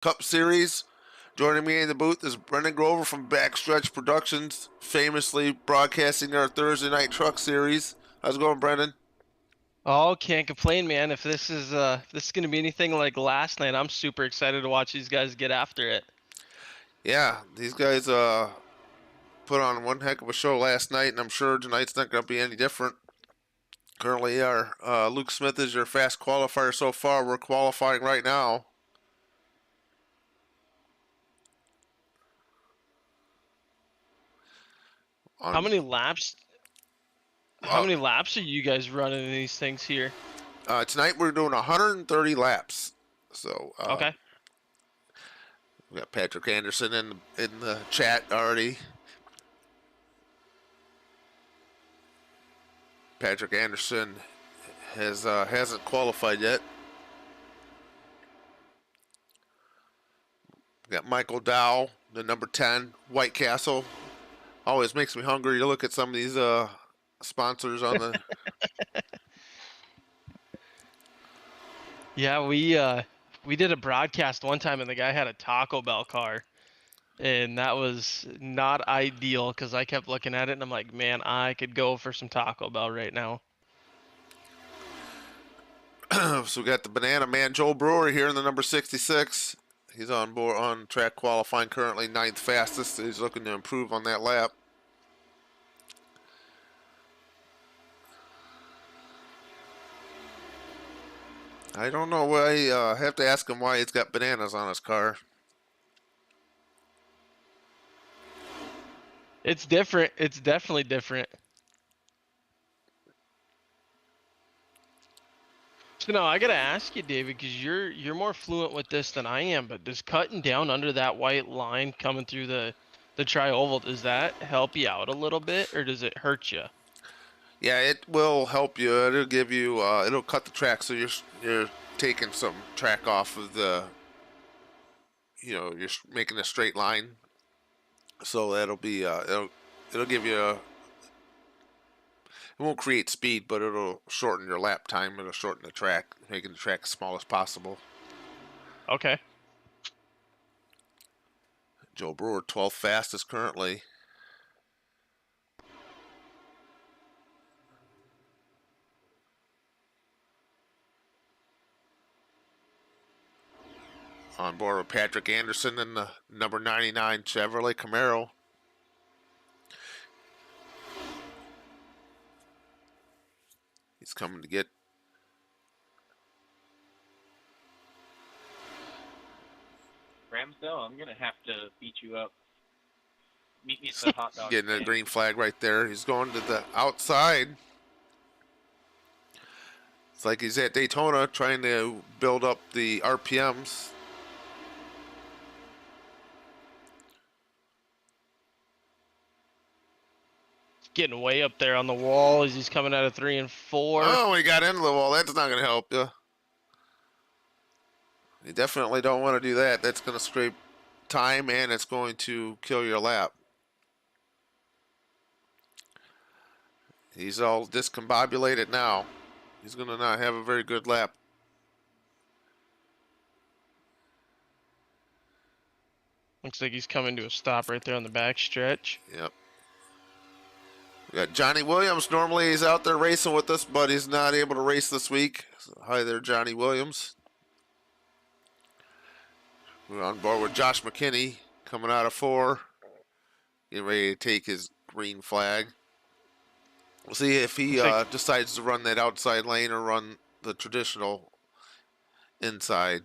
Cup Series. Joining me in the booth is Brendan Grover from Backstretch Productions, famously broadcasting our Thursday Night Truck Series. How's it going, Brendan? Oh, can't complain, man. If this is gonna be anything like last night, I'm super excited to watch these guys get after it. Yeah, these guys put on one heck of a show last night, and I'm sure tonight's not going to be any different. Currently, our Luke Smith is your fast qualifier so far. We're qualifying right now. How On many laps? How uh, many laps are you guys running in these things here? Tonight we're doing 130 laps. So Okay. we got Patrick Anderson in the chat already. Patrick Anderson hasn't qualified yet. We got Michael Dow, the number 10, White Castle. Always makes me hungry to look at some of these sponsors on the. Yeah, we did a broadcast one time and the guy had a Taco Bell car. And that was not ideal because I kept looking at it and I'm like, man, I could go for some Taco Bell right now. So we got the Banana Man Joel Brewer here in the number 66. He's on board on track qualifying currently ninth fastest. He's looking to improve on that lap. I don't know why. I have to ask him why he's got bananas on his car. It's different. It's definitely different. So now I gotta ask you, David, because you're more fluent with this than I am. But does cutting down under that white line coming through the tri-oval, does that help you out a little bit, or does it hurt you? Yeah, it will help you. It'll give you. It'll cut the track, so you're taking some track off of the. You're making a straight line, so that'll be. It'll give you. It won't create speed, but it'll shorten your lap time. It'll shorten the track, making the track as small as possible. Okay. Joe Brewer, 12th fastest currently. On board with Patrick Anderson in the number 99 Chevrolet Camaro. He's coming to get. Ramsdale, I'm gonna have to beat you up. Meet me at the hot dog Getting a stand. green flag right there. He's going to the outside. It's like he's at Daytona trying to build up the RPMs. Getting way up there on the wall as he's coming out of 3 and 4. Oh, he got into the wall. That's not going to help you. You definitely don't want to do that. That's going to scrape time and it's going to kill your lap. He's all discombobulated now. He's going to not have a very good lap. Looks like he's coming to a stop right there on the back stretch. Yep. We got Johnny Williams. Normally he's out there racing with us, but he's not able to race this week. So, hi there, Johnny Williams. We're on board with Josh McKinney coming out of 4. Getting ready to take his green flag. We'll see if he decides to run that outside lane or run the traditional inside.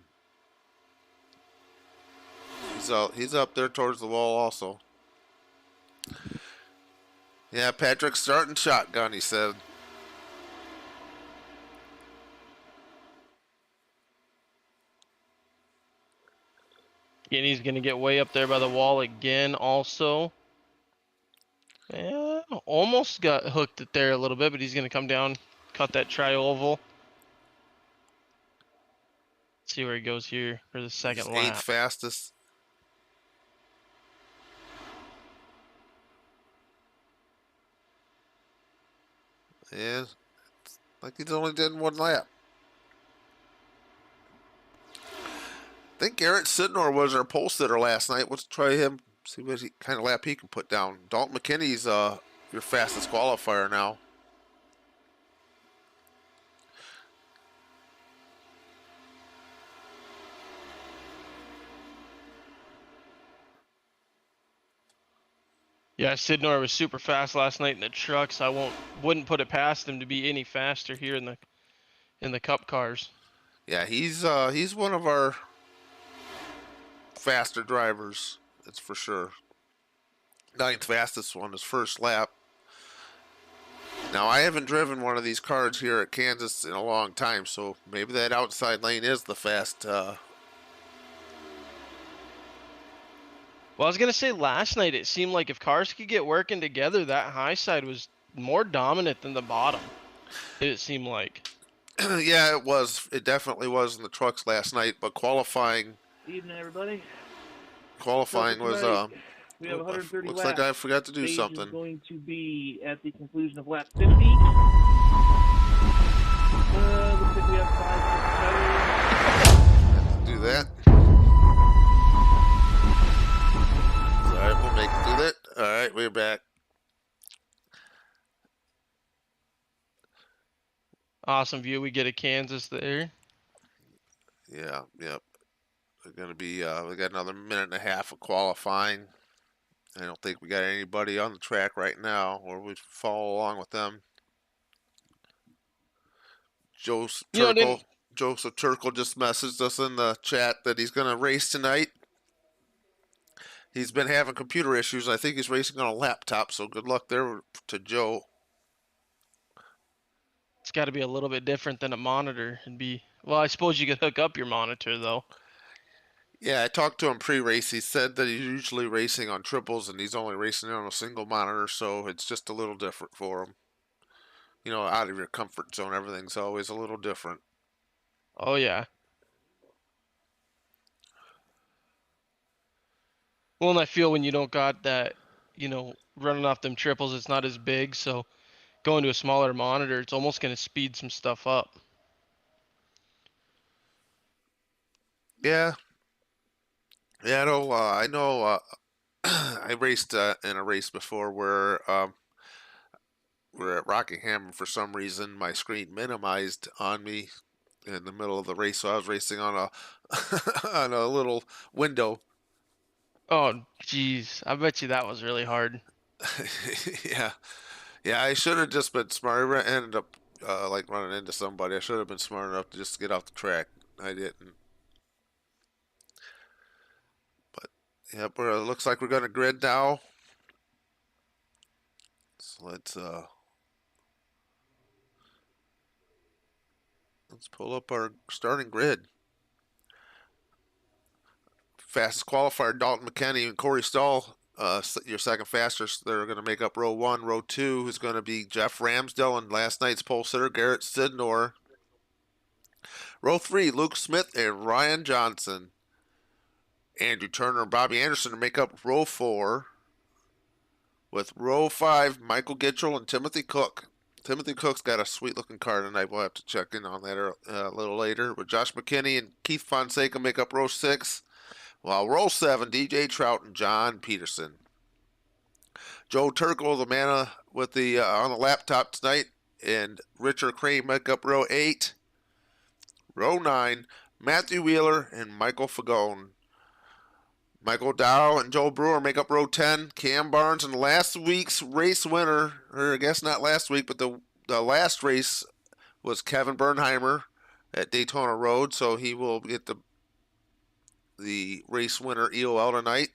He's up there towards the wall also. Yeah, Patrick's starting shotgun, he said. And he's going to get way up there by the wall again also. Yeah, almost got hooked it there a little bit, but he's going to come down, cut that tri-oval. See where he goes here for the second He's 8th lap. fastest. Yeah, like he's only did 1 lap. think Garrett Sidnor was our pole sitter last night. Let's try him. See what kind of lap he can put down. Dalton McKinney's your fastest qualifier now. Yeah, Sidnor was super fast last night in the trucks. I wouldn't put it past him to be any faster here in the Cup cars. Yeah, he's one of our faster drivers. That's for sure. Ninth fastest one his first lap. Now I haven't driven one of these cars here at Kansas in a long time, so maybe that outside lane is the fast. Well, I was gonna say last night it seemed like if cars could get working together, that high side was more dominant than the bottom. It seemed like. Yeah, it was. It definitely was in the trucks last night, but qualifying. Evening, everybody. Qualifying was We have 130 looks laps. like I forgot to do Stage something. is going to be at the conclusion of lap 50. Looks like we have 5 Do that. All right, we'll make it through that. All right, we're back. Awesome view. We get a Kansas there. Yeah, yep. We're gonna be. We got another minute and a half of qualifying. I don't think we got anybody on the track right now, or we follow along with them. Joseph Turkal just messaged us in the chat that he's gonna race tonight. He's been having computer issues. I think he's racing on a laptop, so good luck there to Joe. It's got to be a little bit different than a monitor and be. Well, I suppose you could hook up your monitor though. Yeah, I talked to him pre-race. He said that he's usually racing on triples and he's only racing on a single monitor, so it's just a little different for him. You know, out of your comfort zone, everything's always a little different. Oh yeah. Well, and I feel when you don't got that, running off them triples, it's not as big. So going to a smaller monitor, it's almost going to speed some stuff up. Yeah. Yeah, I know. I raced in a race before where we're at Rockingham, and for some reason my screen minimized on me in the middle of the race, so I was racing on a on a little window. Oh, geez. I bet you that was really hard. Yeah, yeah. I should have just been smart. I ended up like running into somebody. I should have been smart enough to just get off the track. I didn't. But yeah, it looks like we're gonna grid now. So let's pull up our starting grid. Fastest qualifier, Dalton McKinney and Corey Stahl. Your second fastest. They're going to make up row one. Row two is going to be Jeff Ramsdell and last night's pole sitter, Garrett Sidnor. Row three, Luke Smith and Ryan Johnson. Andrew Turner and Bobby Anderson to make up row four. With row five, Michael Gitchell and Timothy Cook. Timothy Cook's got a sweet looking car tonight. We'll have to check in on that a little later. With Josh McKinney and Keith Fonseca make up row six. While row 7, DJ Trout and John Peterson. Joe Turkal, the man with the on the laptop tonight, and Richard Crane make up row 8. Row 9, Matthew Wheeler and Michael Fagone. Michael Dow and Joel Brewer make up row 10. Cam Barnes and last week's race winner, or I guess not last week, but the last race was Kevin Bernheimer at Daytona Road, so he will get the race winner EOL tonight.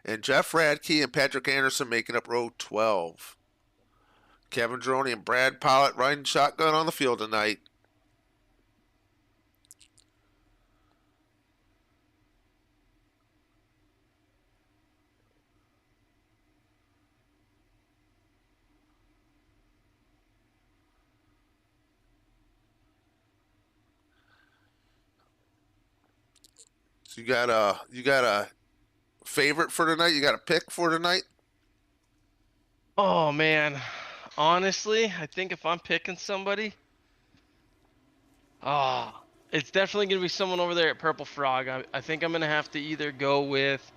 And Jeff Radke and Patrick Anderson making up row 12. Kevin Droney and Brad Pollitt riding shotgun on the field tonight. So you got a favorite for tonight? You got a pick for tonight? Oh man, honestly, I think if I'm picking somebody, It's definitely going to be someone over there at Purple Frog. I think I'm going to have to either go with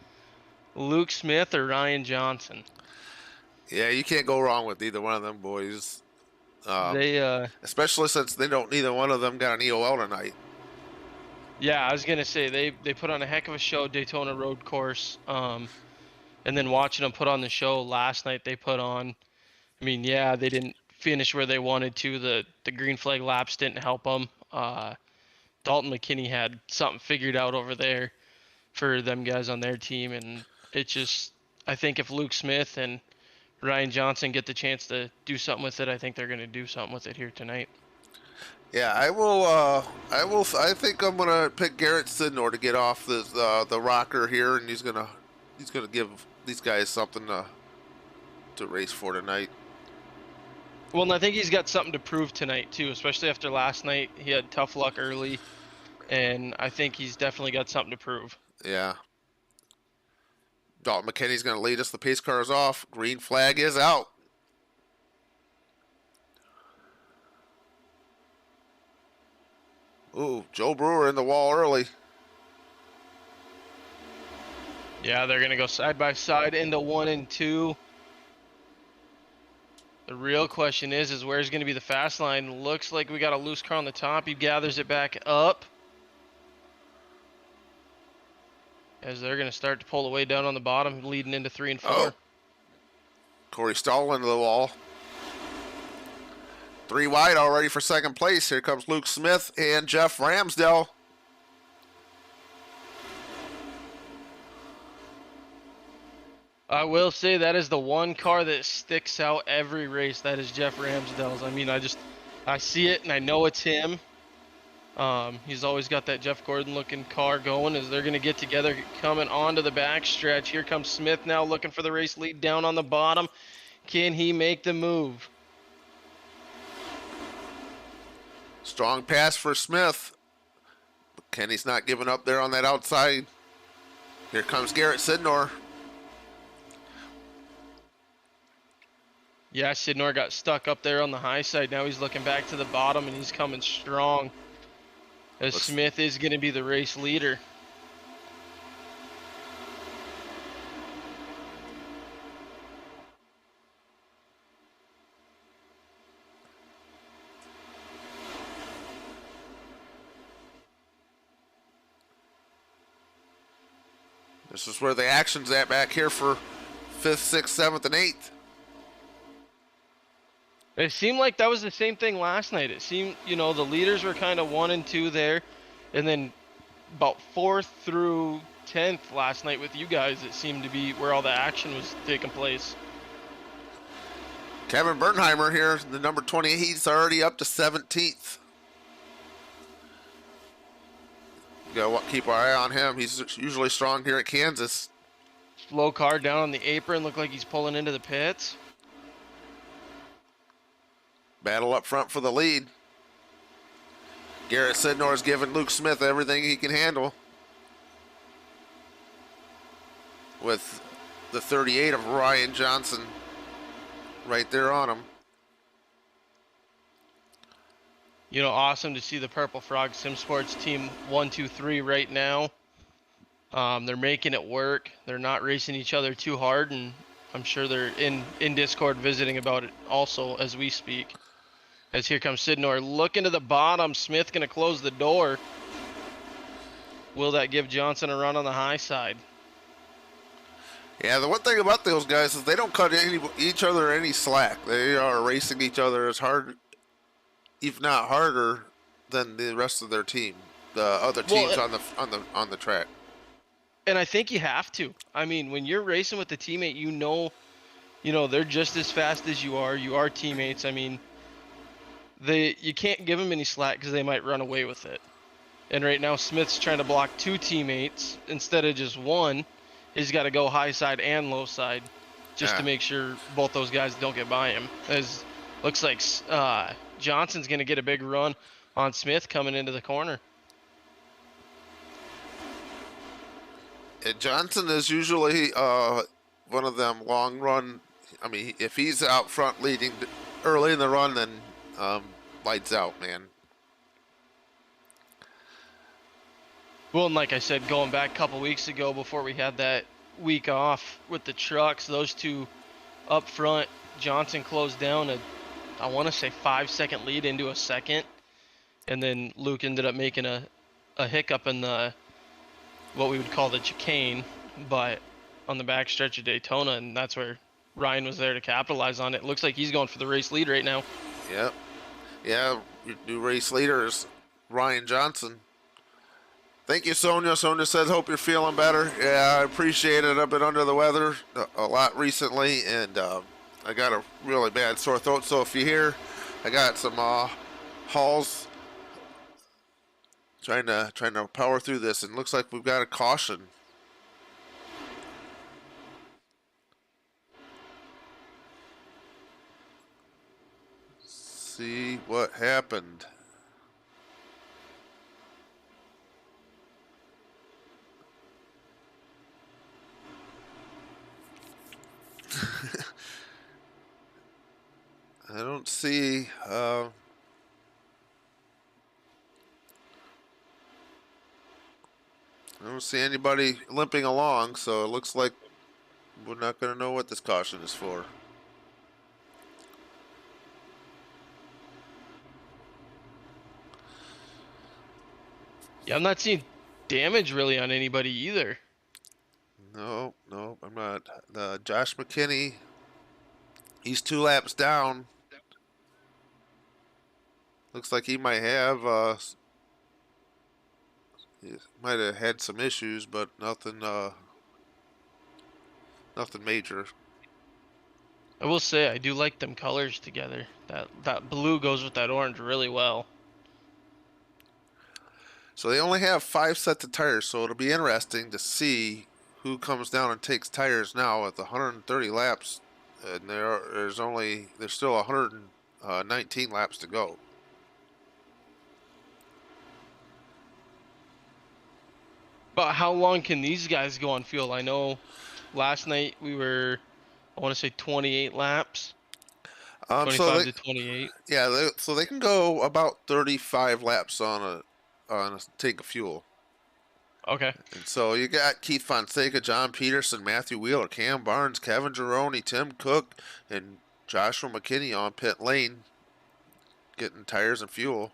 Luke Smith or Ryan Johnson. Yeah, you can't go wrong with either one of them boys. They Especially since neither one of them got an EOL tonight. Yeah, I was gonna say they put on a heck of a show, Daytona Road Course. And then watching them put on the show last night, they put on. I mean, yeah, they didn't finish where they wanted to. The green flag laps didn't help them. Dalton McKinney had something figured out over there for them guys on their team, and it just, I think if Luke Smith and Ryan Johnson get the chance to do something with it, I think they're gonna do something with it here tonight. Yeah, I will. I think I'm gonna pick Garrett Sidnor to get off the rocker here, and he's gonna give these guys something to race for tonight. Well, and I think he's got something to prove tonight too, especially after last night. He had tough luck early, and I think he's definitely got something to prove. Yeah. Dalton McKinney's gonna lead us. The pace car is off. Green flag is out. Ooh, Joe Brewer in the wall early. Yeah, they're gonna go side by side into 1 and 2. The real question is where's going to be the fast line? Looks like we got a loose car on the top. He gathers it back up. As they're going to start to pull away down on the bottom, leading into 3 and 4. Oh. Corey Stahl into the wall. 3 wide already for second place. Here comes Luke Smith and Jeff Ramsdell. I will say that is the one car that sticks out every race. That is Jeff Ramsdell's. I mean, I see it and I know it's him. He's always got that Jeff Gordon looking car going as they're going to get together coming onto the back stretch. Here comes Smith now looking for the race lead down on the bottom. Can he make the move? Strong pass for Smith. Kenny's not giving up there on that outside. Here comes Garrett Sidnor. Yeah, Sidnor got stuck up there on the high side. Now he's looking back to the bottom and he's coming strong. As Smith is going to be the race leader. This is where the action's at back here for 5th, 6th, 7th, and 8th. It seemed like that was the same thing last night. It seemed, the leaders were kind of 1 and 2 there. And then about 4th through 10th last night with you guys, it seemed to be where all the action was taking place. Kevin Bernheimer here, the number 20, he's already up to 17th. You gotta keep our eye on him. He's usually strong here at Kansas. Slow car down on the apron, looked like he's pulling into the pits. Battle up front for the lead. Garrett Sidnor's giving Luke Smith everything he can handle. With the 38 of Ryan Johnson right there on him. Awesome to see the Purple Frog Sim Sports team 1, 2, 3 right now. They're making it work. They're not racing each other too hard, and I'm sure they're in Discord visiting about it also as we speak. As here comes Sidnor looking to the bottom. Smith going to close the door. Will that give Johnson a run on the high side? Yeah, the one thing about those guys is they don't cut each other any slack. They are racing each other as hard, if not harder, than the rest of their team, the other teams on the track. And I think you have to. I mean, when you're racing with a teammate, they're just as fast as you are. You are teammates. I mean, you can't give them any slack because they might run away with it. And right now, Smith's trying to block 2 teammates instead of just 1. He's got to go high side and low side just to make sure both those guys don't get by him. As looks like Johnson's going to get a big run on Smith coming into the corner. And Johnson is usually one of them long run. I mean, if he's out front leading early in the run, then lights out, man. Well, and like I said, going back a couple weeks ago before we had that week off with the trucks, those two up front, Johnson closed down I want to say 5-second lead into a second, and then Luke ended up making a hiccup in the what we would call the chicane, but on the back stretch of Daytona, and that's where Ryan was there to capitalize on it. Looks like he's going for the race lead right now. Yep. Yeah, your new race leader is Ryan Johnson. Thank you, Sonia. Sonia says, hope you're feeling better. Yeah, I appreciate it. I've been under the weather a lot recently, and I got a really bad sore throat. So if you hear, I got some hauls trying to power through this, and looks like we've got a caution. See what happened. I don't see. I don't see anybody limping along, so it looks like we're not going to know what this caution is for. Yeah, I'm not seeing damage really on anybody either. No, I'm not. Josh McKinney, he's 2 laps down. Looks like he might have he might have had some issues, but nothing nothing major. I will say I do like them colors together. That blue goes with that orange really well. So they only have 5 sets of tires, so it'll be interesting to see who comes down and takes tires now at the 130 laps, and there's still 119 laps to go. But how long can these guys go on fuel? I know last night we were, I want to say 28 laps, So 25 to 28. yeah, so they can go about 35 laps on a tank of fuel. Okay. And so you got Keith Fonseca, John Peterson, Matthew Wheeler, Cam Barnes, Kevin Gironi, Tim Cook, and Joshua McKinney on pit lane getting tires and fuel.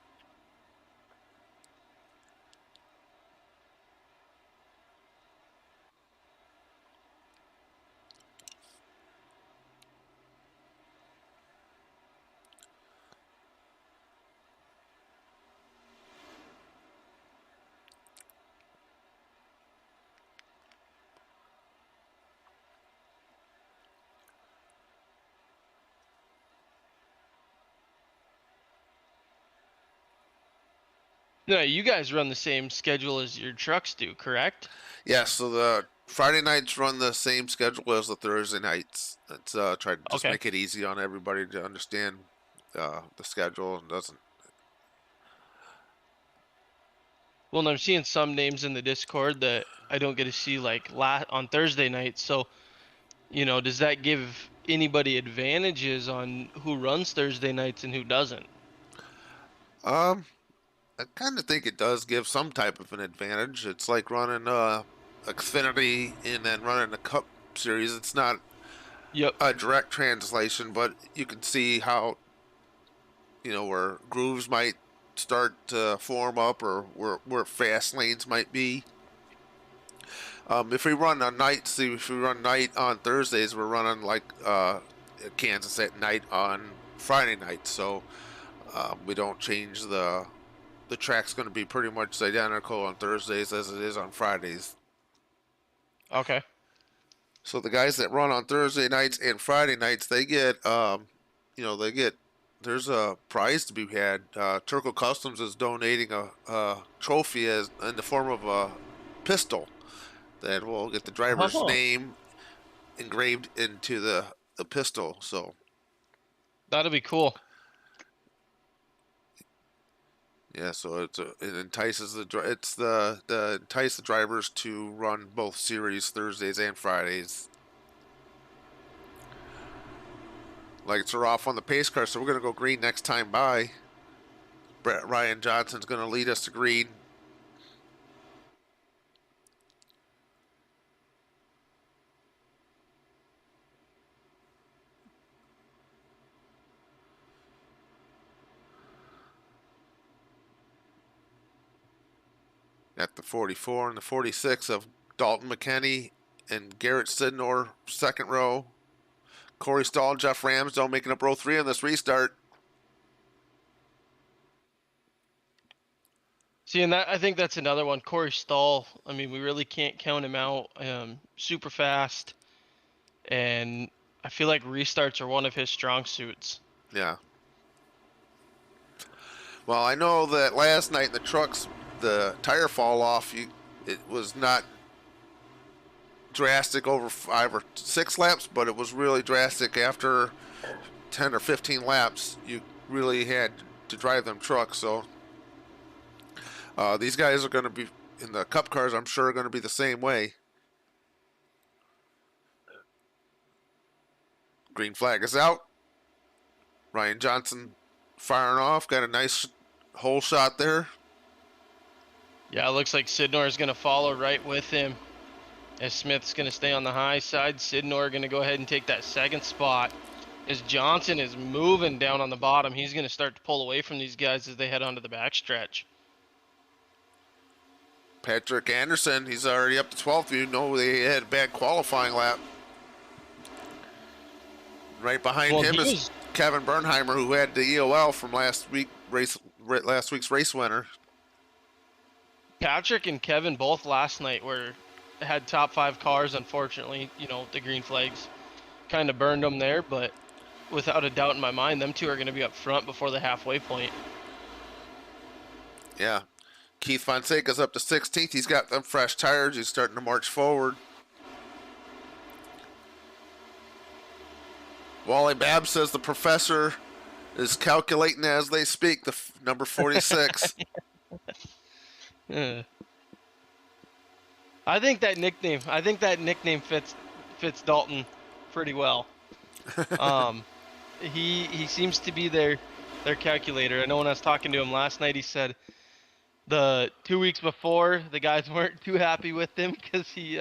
No, you guys run the same schedule as your trucks do, correct? Yeah, so the Friday nights run the same schedule as the Thursday nights. It's try to just Okay. make it easy on everybody to understand the schedule and doesn't. Well, and I'm seeing some names in the Discord that I don't get to see like on Thursday night. So, does that give anybody advantages on who runs Thursday nights and who doesn't? I kind of think it does give some type of an advantage. It's like running Xfinity and then running a Cup Series. It's not Yep. a direct translation, but you can see how where grooves might start to form up or where fast lanes might be. If we run night on Thursdays, we're running like Kansas at night on Friday night, so we don't change the track's going to be pretty much identical on Thursdays as it is on Fridays. Okay. So the guys that run on Thursday nights and Friday nights, they get there's a prize to be had. Turkal Customs is donating a trophy in the form of a pistol that will get the driver's Oh, name engraved into the pistol. So that'll be cool. yeah, so it entices entice the drivers to run both series Thursdays and Fridays. Lights are off on the pace car, so we're gonna go green next time by. Ryan Johnson's gonna lead us to green. at the 44 and the 46 of Dalton McKinney and Garrett Sidnor, second row. Corey Stahl, Jeff Ramsdale making up row 3 on this restart. See, and that I think that's another one. Corey Stahl. I mean, we really can't count him out. Super fast, and I feel like restarts are one of his strong suits. Yeah. Well, I know that last night in the trucks, the tire fall off, it was not drastic over 5 or 6 laps, but it was really drastic after 10 or 15 laps. You really had to drive them trucks. So these guys are going to be in the cup cars, I'm sure, are going to be the same way. Green flag is out. Ryan Johnson firing off. Got a nice hole shot there. Yeah, it looks like Sidnor is going to follow right with him. As Smith's going to stay on the high side, Sidnor going to go ahead and take that second spot. As Johnson is moving down on the bottom, he's going to start to pull away from these guys as they head onto the backstretch. Patrick Anderson, he's already up to 12th. You know they had a bad qualifying lap. Right behind him is Kevin Bernheimer, who had the EOL from last week's race winner. Patrick and Kevin both last night had top 5 cars. Unfortunately, you know, the green flags kind of burned them there, but without a doubt in my mind, them two are going to be up front before the halfway point. Yeah. Keith Fonseca's up to 16th. He's got them fresh tires. He's starting to march forward. Wally Babb says the professor is calculating as they speak, the number 46. I think that nickname fits Dalton pretty well. He seems to be their calculator. I know when I was talking to him last night, he said the 2 weeks before the guys weren't too happy with him because he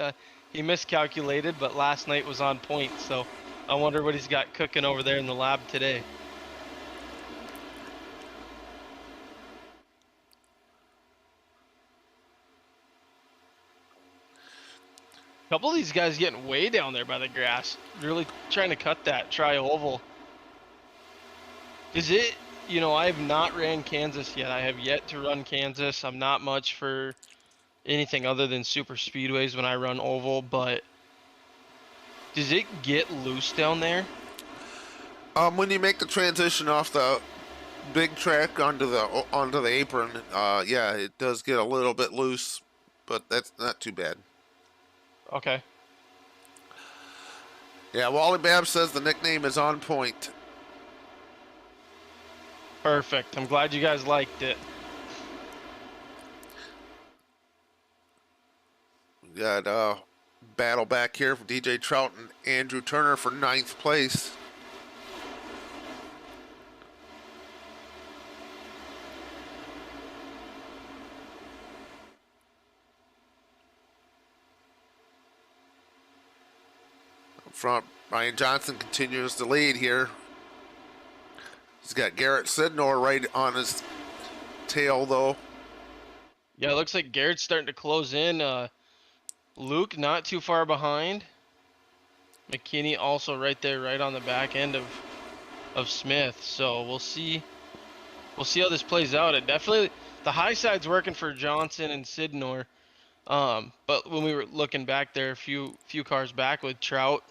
miscalculated, but last night was on point. So I wonder what he's got cooking over there in the lab today. A couple of these guys getting way down there by the grass, really trying to cut that tri-oval. Is it, you know, I have not ran Kansas yet. I have yet to run Kansas. I'm not much for anything other than super speedways when I run oval, but does it get loose down there? When you make the transition off the big track onto the apron, yeah, it does get a little bit loose, but that's not too bad. Okay. Yeah, Wally Babb says the nickname is on point. Perfect. I'm glad you guys liked it. We got battle back here from DJ Trout and Andrew Turner for 9th place. Up front, Ryan Johnson continues to lead here. He's got Garrett Sidnor right on his tail, though. Yeah, it looks like Garrett's starting to close in. Luke not too far behind. McKinney also right there, right on the back end of Smith. So we'll see how this plays out. It definitely, the high side's working for Johnson and Sidnor. But when we were looking back there a few cars back with Trout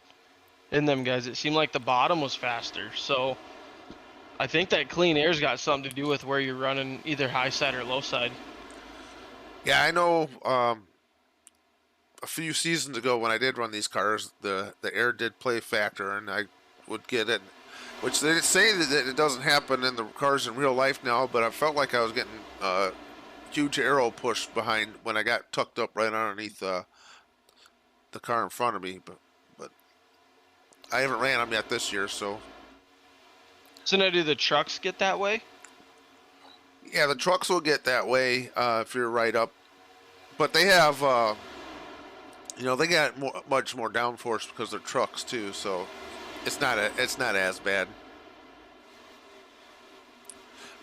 and them guys, it seemed like the bottom was faster. So I think that clean air's got something to do with where you're running either high side or low side. Yeah, I know a few seasons ago when I did run these cars, the air did play a factor, and I would get it, which they say that it doesn't happen in the cars in real life now, but I felt like I was getting huge aero push behind when I got tucked up right underneath the car in front of me, but I haven't ran them yet this year, so. So now do the trucks get that way? Yeah, the trucks will get that way if you're right up, but they have, they got much more downforce because they're trucks too, so it's not as bad.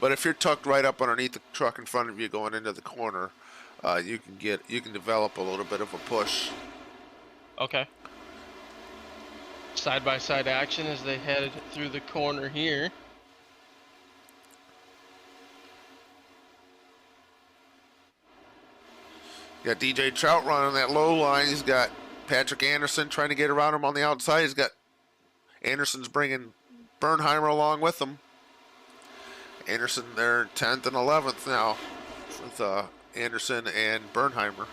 But if you're tucked right up underneath the truck in front of you going into the corner, you can develop a little bit of a push. Okay. Side by side action as they head through the corner here. Got DJ Trout running that low line. He's got Patrick Anderson trying to get around him on the outside. He's got Anderson's bringing Bernheimer along with him. Anderson there 10th and 11th now with Anderson and Bernheimer.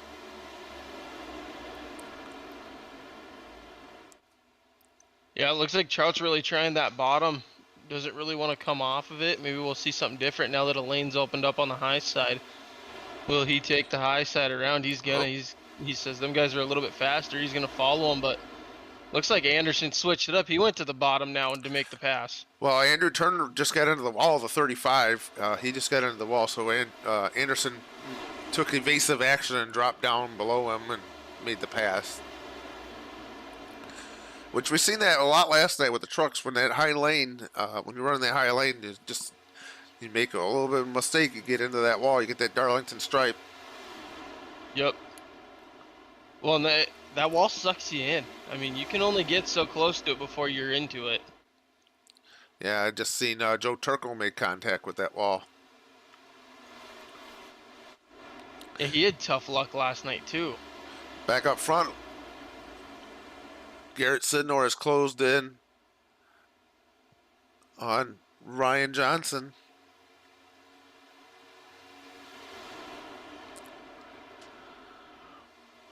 Yeah, it looks like Trout's really trying that bottom. Doesn't really want to come off of it. Maybe we'll see something different now that a lane's opened up on the high side. Will he take the high side around? He's gonna. He says them guys are a little bit faster. He's gonna follow him, but looks like Anderson switched it up. He went to the bottom now to make the pass. Well, Andrew Turner just got into the wall of the 35. He just got into the wall, so Anderson took evasive action and dropped down below him and made the pass. Which we've seen that a lot last night with the trucks. When that high lane, when you're running that high lane, you make a little bit of a mistake, you get into that wall, you get that Darlington stripe. Yep. Well, and that wall sucks you in. I mean, you can only get so close to it before you're into it. Yeah, I just seen Joe Turkal make contact with that wall. Yeah, he had tough luck last night too. Back up front, Garrett Sidnor has closed in on Ryan Johnson.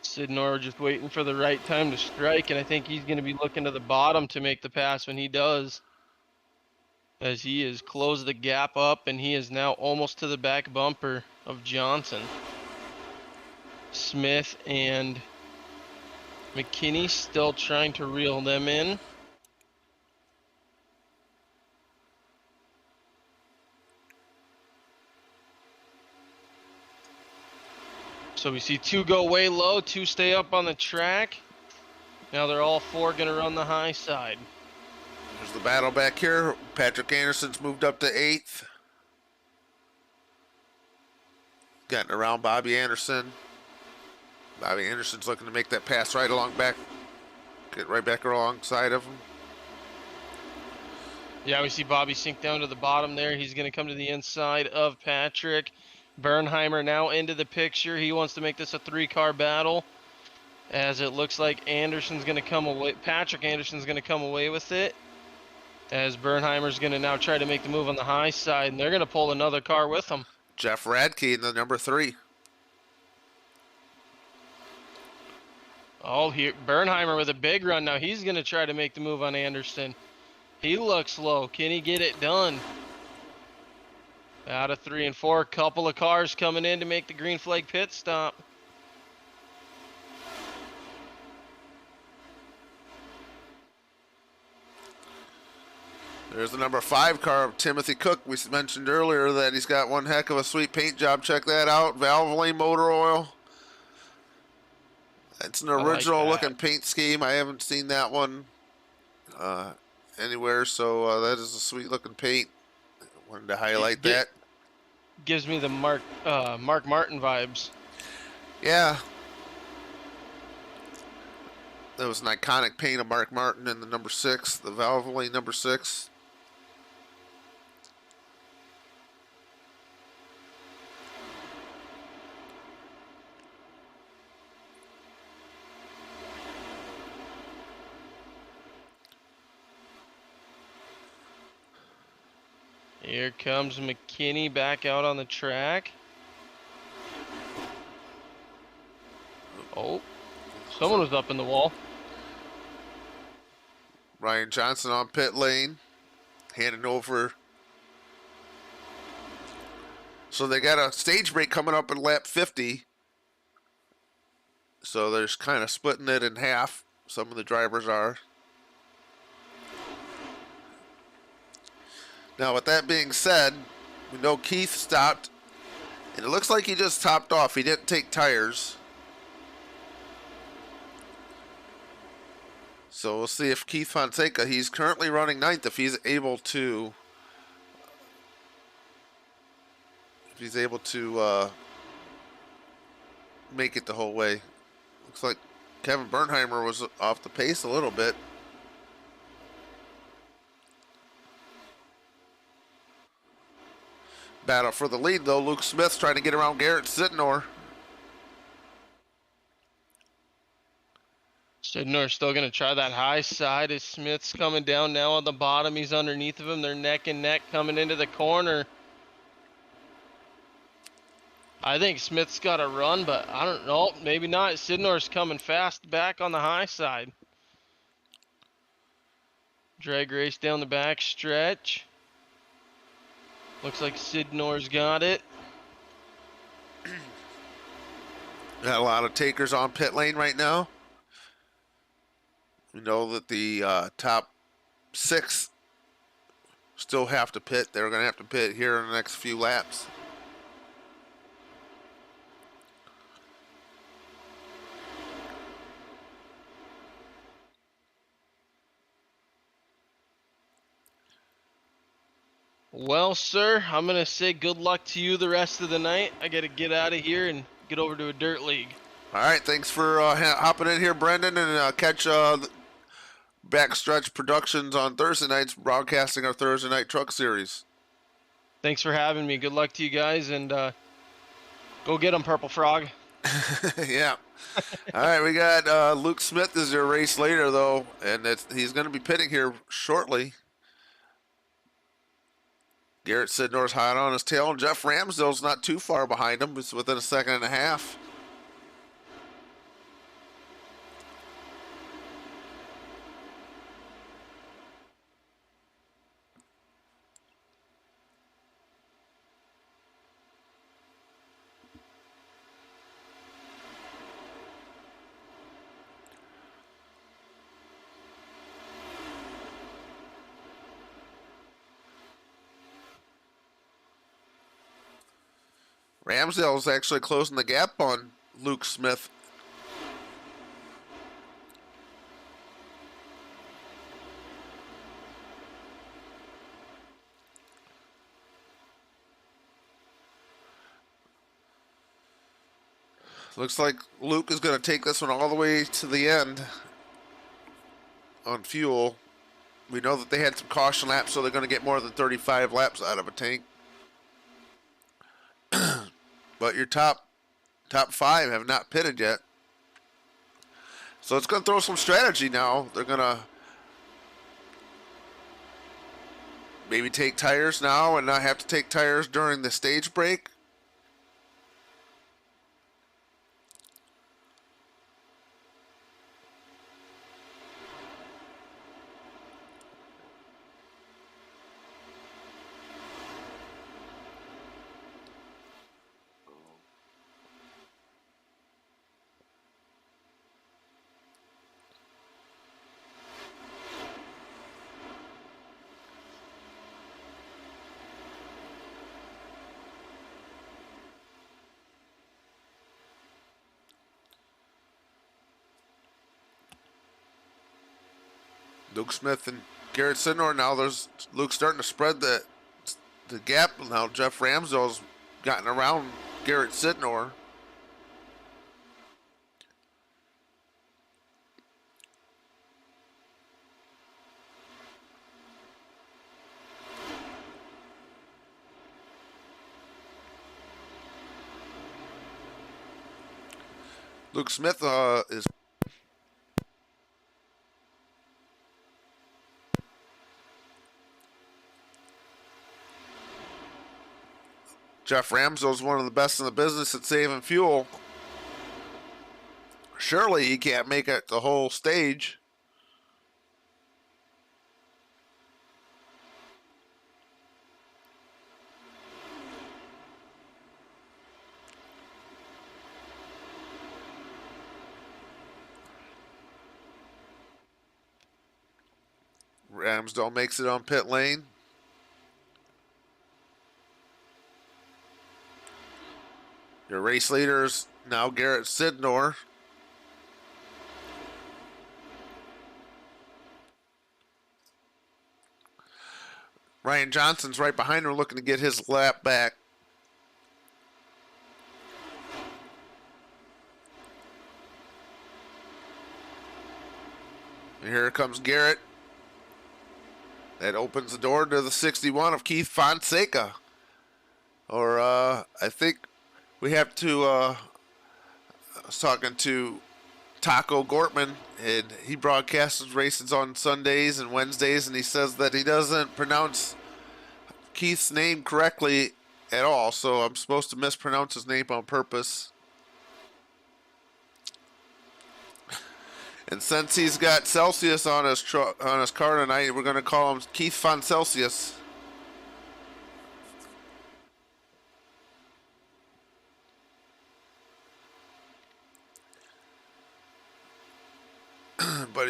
Sidnor just waiting for the right time to strike, and I think he's going to be looking to the bottom to make the pass when he does. As he has closed the gap up, and he is now almost to the back bumper of Johnson. Smith and McKinney still trying to reel them in. So we see two go way low, two stay up on the track. Now they're all four going to run the high side. There's the battle back here. Patrick Anderson's moved up to 8th. Getting around Bobby Anderson. Bobby Anderson's looking to make that pass right along back. Get right back alongside of him. Yeah, we see Bobby sink down to the bottom there. He's going to come to the inside of Patrick. Bernheimer now into the picture. He wants to make this a 3-car battle. As it looks like Anderson's going to come away. Patrick Anderson's going to come away with it. As Bernheimer's going to now try to make the move on the high side. And they're going to pull another car with them. Jeff Radke in the number 3. Oh, here Bernheimer with a big run. Now he's going to try to make the move on Anderson. He looks low. Can he get it done? Out of 3 and 4. Couple of cars coming in to make the green flag pit stop. There's the number 5 car of Timothy Cook. We mentioned earlier that he's got one heck of a sweet paint job. Check that out. Valvoline motor oil. It's an original looking paint scheme. I haven't seen that one anywhere, so that is a sweet looking paint. Wanted to highlight that. Gives me the Mark Martin vibes. Yeah. That was an iconic paint of Mark Martin in the number 6, the Valvoline number 6. Here comes McKinney back out on the track. Oh, someone was up in the wall. Ryan Johnson on pit lane. Handing over. So they got a stage break coming up in lap 50. So they're kind of splitting it in half. Some of the drivers are. Now, with that being said, we know Keith stopped, and it looks like he just topped off. He didn't take tires. So we'll see if Keith Fonseca, he's currently running 9th, if he's able to make it the whole way. Looks like Kevin Bernheimer was off the pace a little bit. Battle for the lead, though. Luke Smith's trying to get around Garrett Sidnor. Sidnor's still going to try that high side as Smith's coming down now on the bottom. He's underneath of him. They're neck and neck coming into the corner. I think Smith's got a run, but I don't know. Maybe not. Sidnor's coming fast back on the high side. Drag race down the back stretch. Looks like Sidnor's got it. Got a lot of takers on pit lane right now. We know that the top 6 still have to pit. They're going to have to pit here in the next few laps. Well, sir, I'm going to say good luck to you the rest of the night. I got to get out of here and get over to a dirt league. All right, thanks for hopping in here, Brendan, and catch Backstretch Productions on Thursday nights, broadcasting our Thursday Night Truck Series. Thanks for having me. Good luck to you guys, and go get them, Purple Frog. Yeah. All right, we got Luke Smith is your race later, though, and he's going to be pitting here shortly. Garrett Sidnor's hot on his tail, and Jeff Ramsdale's not too far behind him. It's within a second and a half. Ramsdale's actually closing the gap on Luke Smith. Looks like Luke is going to take this one all the way to the end on fuel. We know that they had some caution laps, so they're going to get more than 35 laps out of a tank. But your top 5 have not pitted yet. So it's going to throw some strategy now. They're going to maybe take tires now and not have to take tires during the stage break. Luke Smith and Garrett Sidnor. Now there's Luke starting to spread the gap. Now Jeff Ramsdale's gotten around Garrett Sidnor. Luke Smith is Jeff Ramsdale's one of the best in the business at saving fuel. Surely he can't make it the whole stage. Ramsdale makes it on pit lane. Your race leaders now Garrett Sidnor. Ryan Johnson's right behind her looking to get his lap back. And here comes Garrett. That opens the door to the 61 of Keith Fonseca. Or I think we have to. I was talking to Taco Gortman, and he broadcasts races on Sundays and Wednesdays, and he says that he doesn't pronounce Keith's name correctly at all, so I'm supposed to mispronounce his name on purpose. And since he's got Celsius on his car tonight, we're going to call him Keith Von Celsius. But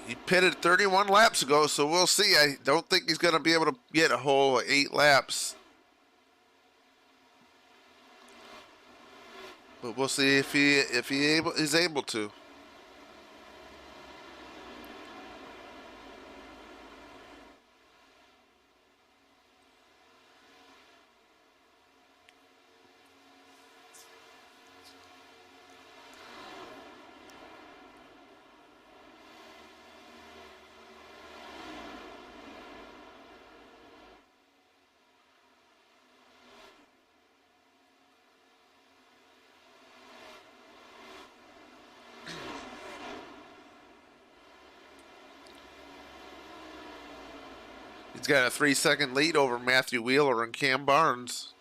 he pitted 31 laps ago, so we'll see. I don't think he's going to be able to get a whole 8 laps. But we'll see if he is able to. He's got a 3-second lead over Matthew Wheeler and Cam Barnes.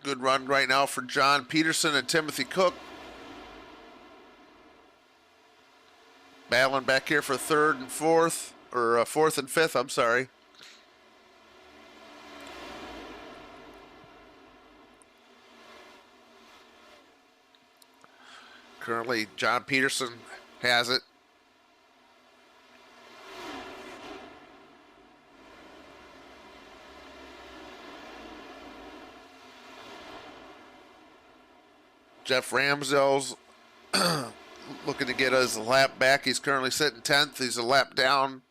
Good run right now for John Peterson and Timothy Cook. Battling back here for third and fourth, or fourth and fifth, I'm sorry. Currently, John Peterson has it. Jeff Ramsdell's looking to get his lap back. He's currently sitting 10th. He's a lap down.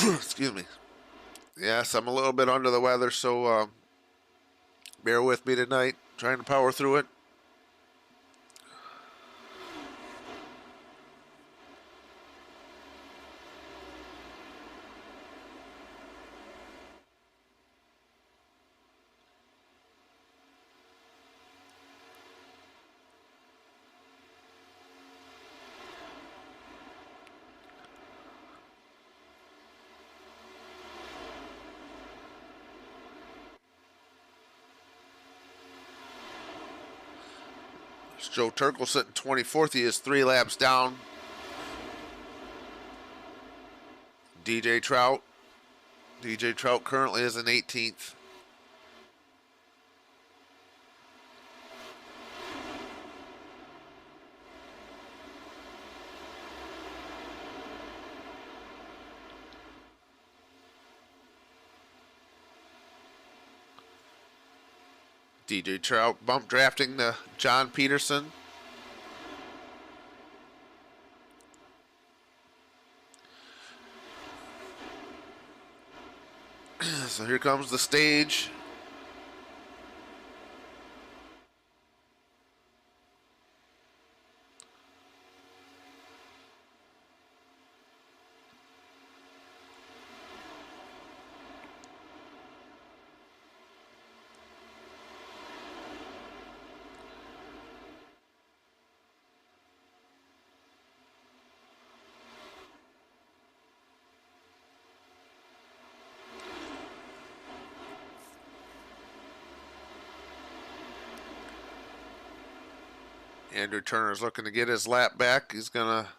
Excuse me. Yes, I'm a little bit under the weather, so bear with me tonight. Trying to power through it. Joe Turkal sitting 24th. He is 3 laps down. DJ Trout. DJ Trout currently is in 18th. DJ Trout bump drafting to John Peterson. So here comes the stage. Andrew Turner's looking to get his lap back. He's gonna.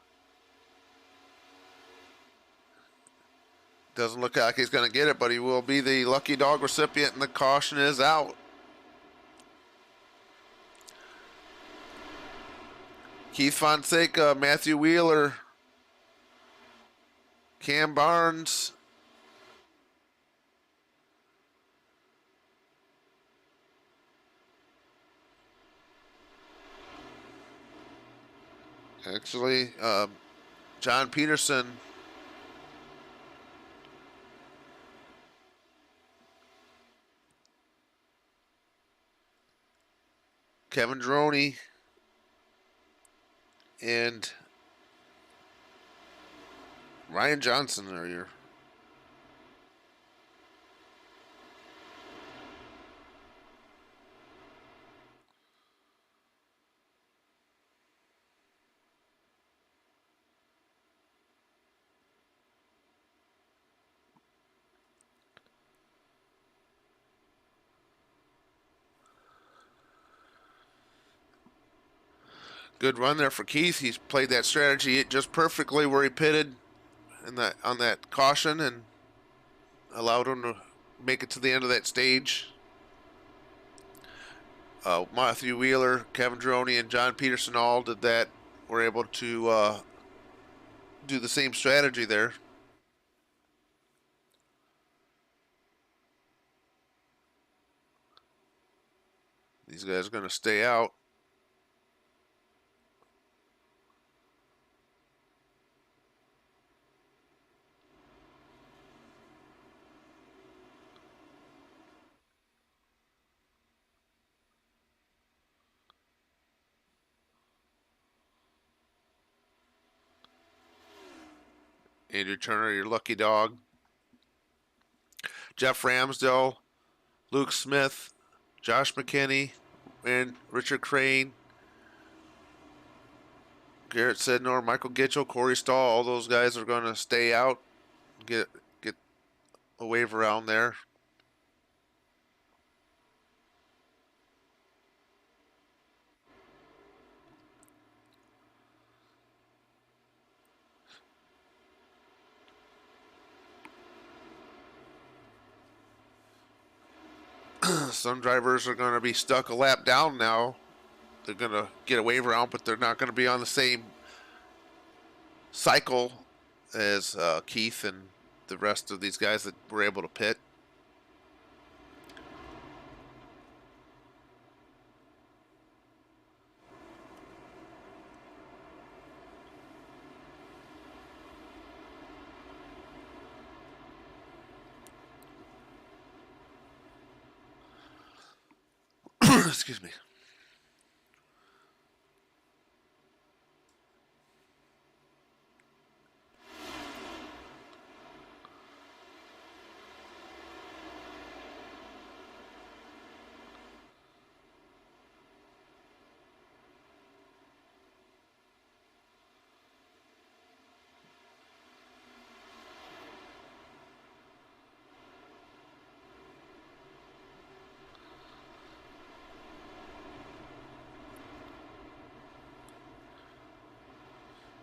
Doesn't look like he's gonna get it, but he will be the lucky dog recipient, and the caution is out. Keith Fonseca, Matthew Wheeler, Cam Barnes. Actually, John Peterson. Kevin Droney. And Ryan Johnson are your. Good run there for Keith. He's played that strategy just perfectly where he pitted in that on that caution and allowed him to make it to the end of that stage. Matthew Wheeler, Kevin Droney, and John Peterson all did that. Were able to do the same strategy there. These guys are going to stay out. Andrew Turner, your lucky dog. Jeff Ramsdell, Luke Smith, Josh McKinney, and Richard Crane, Garrett Sednor, Michael Gitchell, Corey Stahl. All those guys are going to stay out. Get a wave around there. Some drivers are going to be stuck a lap down now. They're going to get a wave around, but they're not going to be on the same cycle as Keith and the rest of these guys that were able to pit. Excuse me.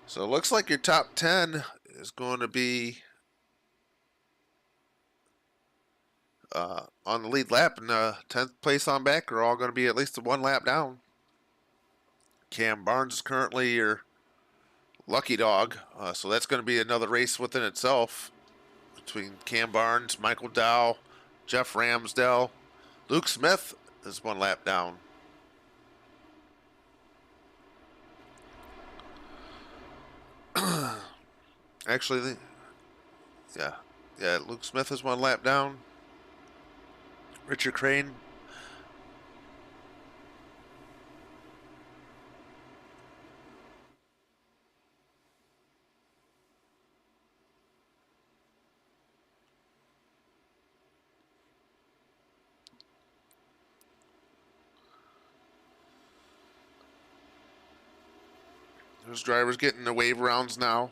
So it looks like your top 10 is going to be on the lead lap, and 10th place on back are all going to be at least one lap down. Cam Barnes is currently your lucky dog, so that's going to be another race within itself between Cam Barnes, Michael Dow, Jeff Ramsdell. Luke Smith is one lap down. Actually, yeah, Luke Smith is one lap down. Richard Crane. Those drivers getting the wave rounds now.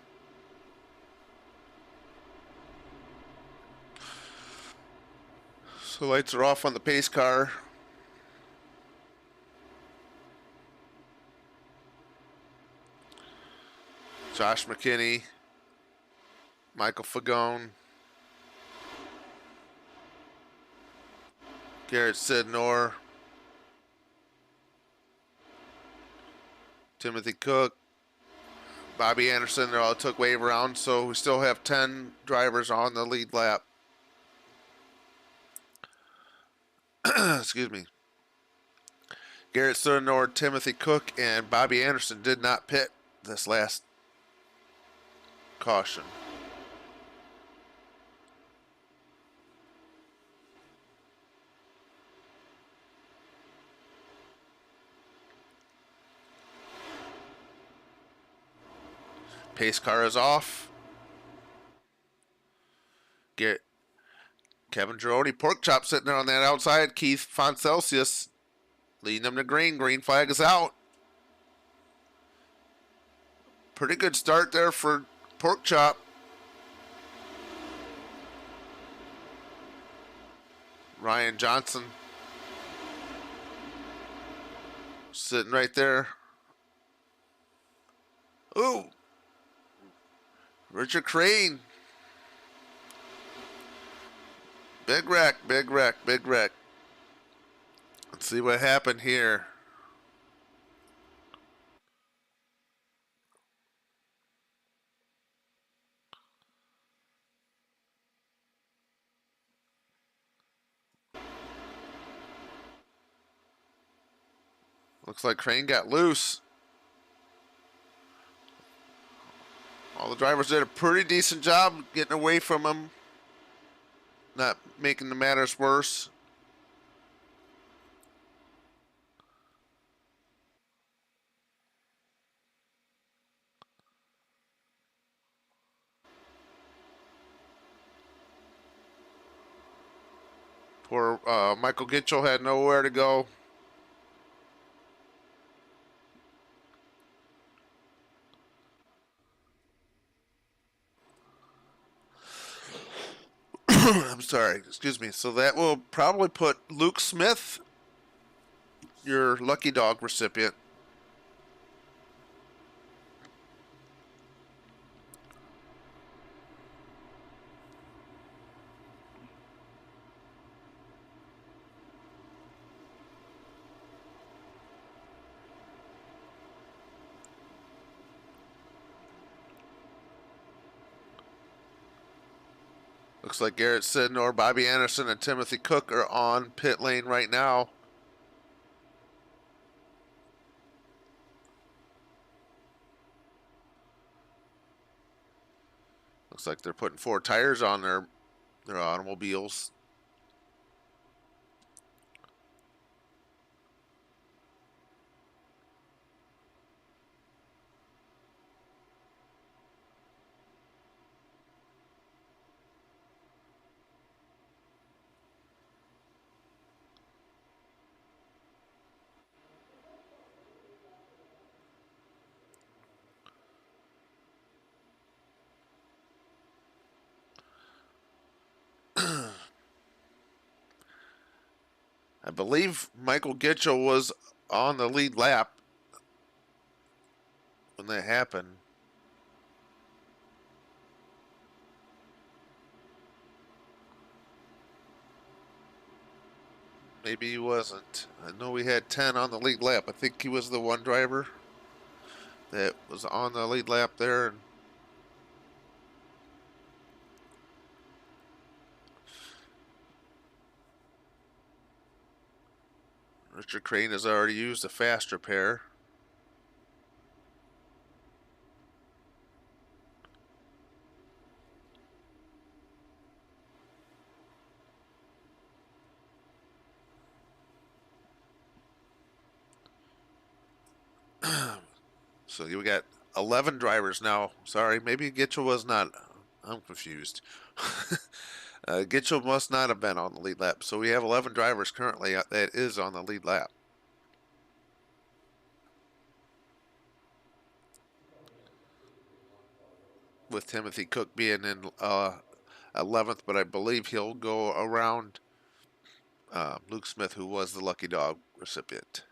So lights are off on the pace car. Josh McKinney, Michael Fagone, Garrett Sidnor, Timothy Cook, Bobby Anderson. They all took wave round, so we still have 10 drivers on the lead lap. Excuse me. Garrett Sidnor, Timothy Cook, and Bobby Anderson did not pit this last caution. Pace car is off. Kevin Gironi, pork chop sitting there on that outside. Keith Foncelsius leading them to green. Green flag is out. Pretty good start there for pork chop. Ryan Johnson sitting right there. Ooh. Richard Crane. Big wreck, big wreck, big wreck. Let's see what happened here. Looks like Crane got loose. All the drivers did a pretty decent job getting away from him, not making the matters worse. Poor Michael Gitchell had nowhere to go. I'm sorry, excuse me. So that will probably put Luke Smith, your lucky dog recipient. Looks like Garrett Sidnor, Bobby Anderson, and Timothy Cook are on pit lane right now. Looks like they're putting 4 tires on their automobiles. I believe Michael Gitchell was on the lead lap when that happened. Maybe he wasn't. I know we had 10 on the lead lap. I think he was the one driver that was on the lead lap there. Richard Crane has already used a fast repair. So we got 11 drivers now. Sorry, maybe Gitchell was not. I'm confused. Gitchell must not have been on the lead lap. So we have 11 drivers currently that is on the lead lap. With Timothy Cook being in 11th, but I believe he'll go around Luke Smith, who was the lucky dog recipient.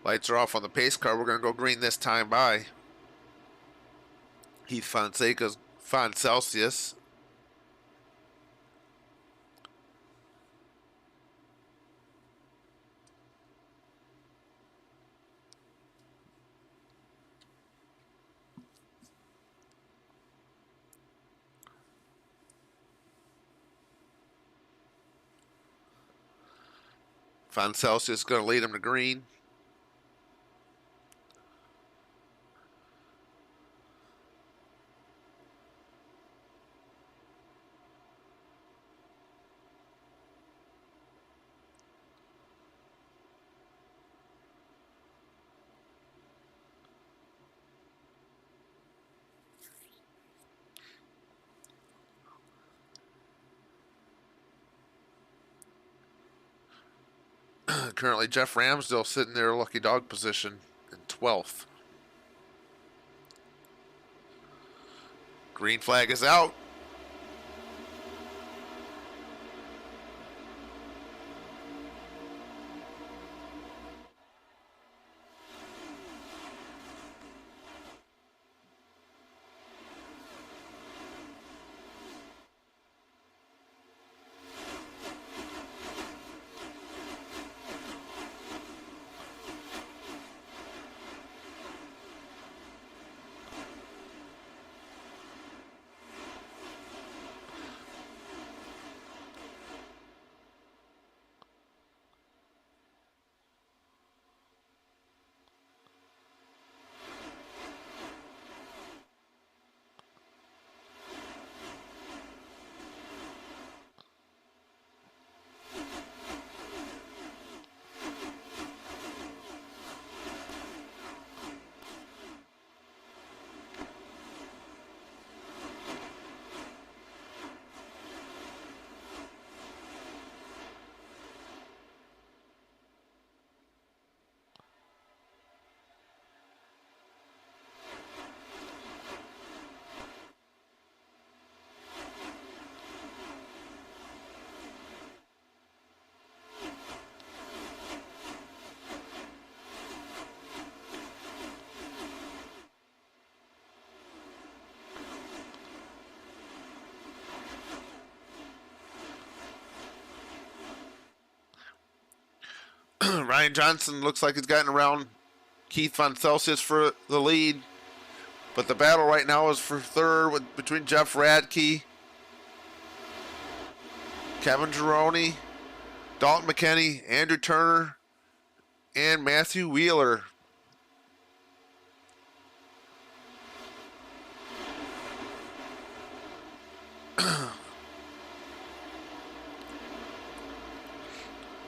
Lights are off on the pace car. We're going to go green this time by. Heath Fonseca's Celsius. Celsius is going to lead him to green. Currently, Jeff Ramsdale sitting there, lucky dog position in 12th. Green flag is out. Ryan Johnson looks like he's gotten around Keith Von Celsius for the lead. But the battle right now is for third between Jeff Radke, Kevin Gironi, Dalton McKinney, Andrew Turner, and Matthew Wheeler.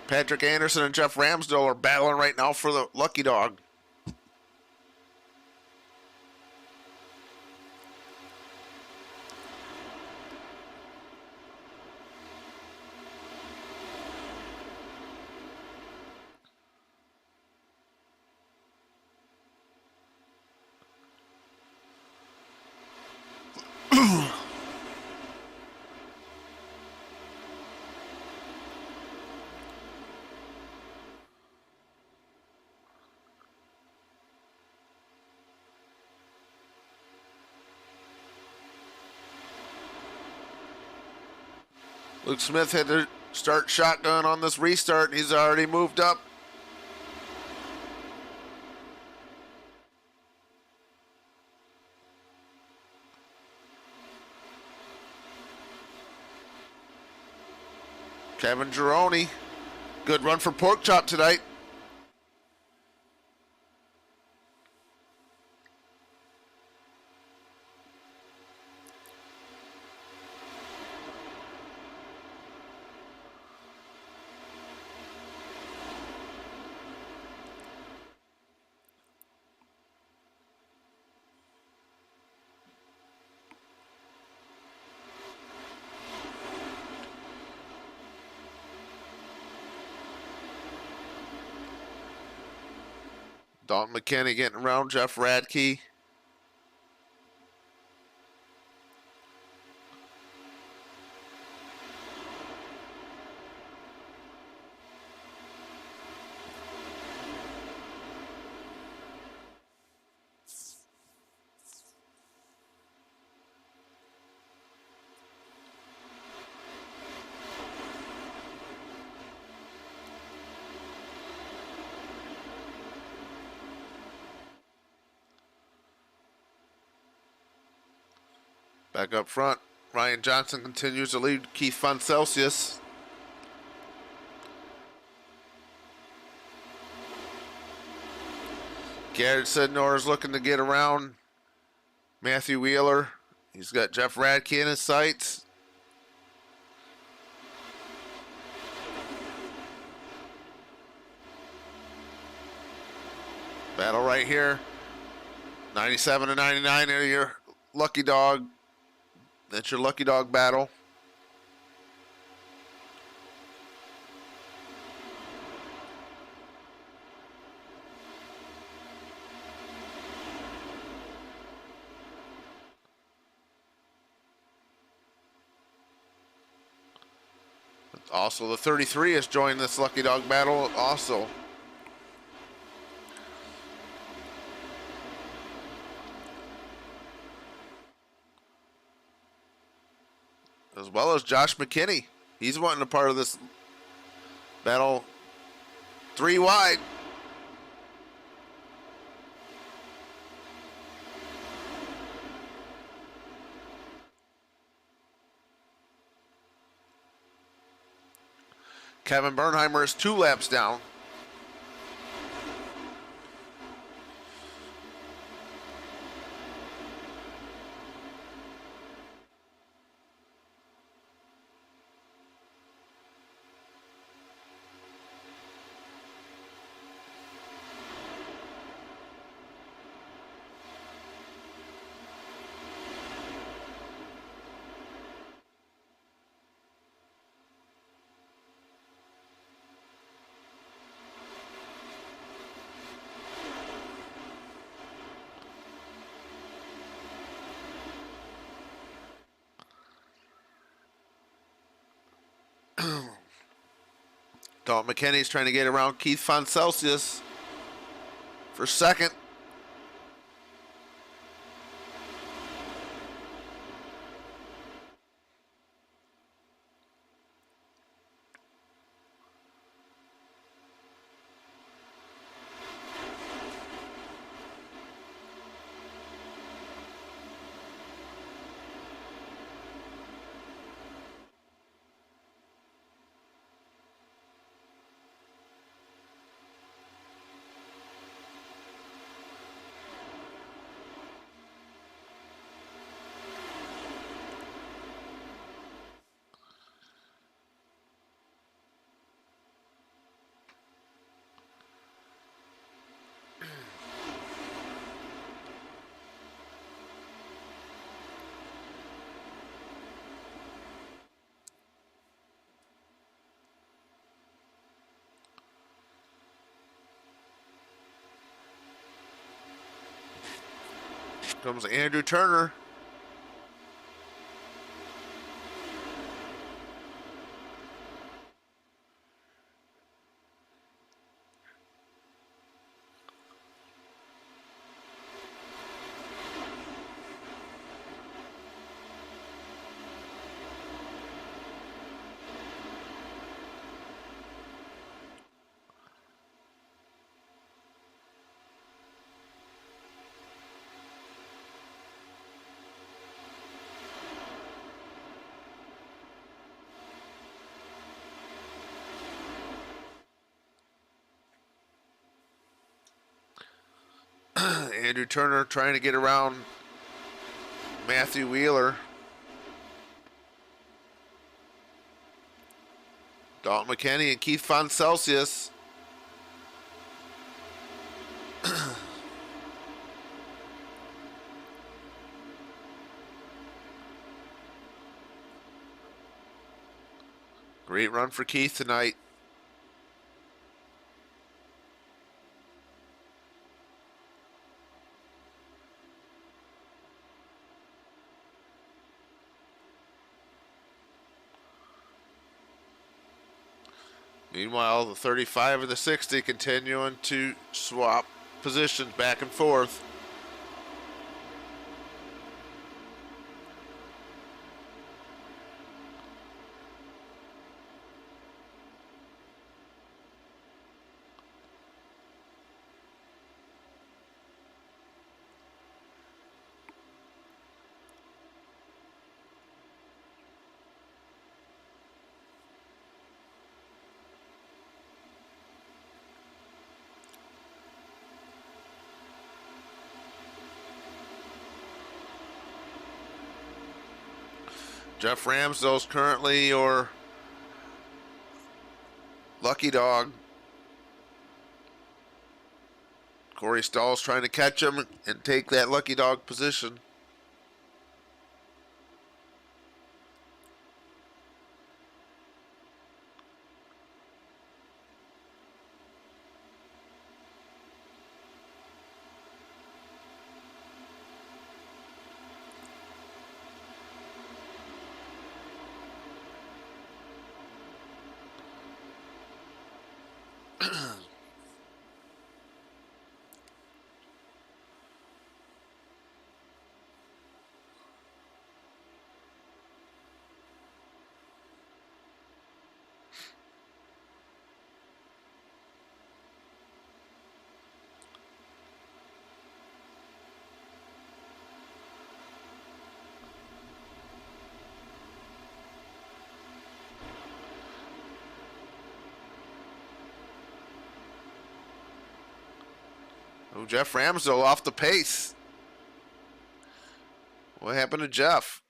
Patrick Anderson and Jeff Ramsdale are battling right now for the lucky dog. Luke Smith had to start shotgun on this restart, and he's already moved up. Kevin Gironi, good run for Pork Chop tonight. Dalton McKinney getting around Jeff Radke. Back up front, Ryan Johnson continues to lead Keith Von Celsius. Garrett Sidnor is looking to get around Matthew Wheeler. He's got Jeff Radke in his sights. Battle right here. 97 to 99 are your lucky dog. That's your lucky dog battle. Also, the 33 has joined this lucky dog battle also. As well as Josh McKinney. He's wanting a part of this battle. 3 wide. Kevin Bernheimer is 2 laps down. Dalton McKinney's trying to get around Keith Von Celsius for second. Comes Andrew Turner. Andrew Turner trying to get around Matthew Wheeler. Dalton McKinney and Keith Von Celsius. Great run for Keith tonight. Meanwhile, the 35 and the 60 continuing to swap positions back and forth. Jeff Ramsdale's currently your lucky dog. Corey Stahl's trying to catch him and take that lucky dog position. Oh, Jeff Ramsdale off the pace. What happened to Jeff?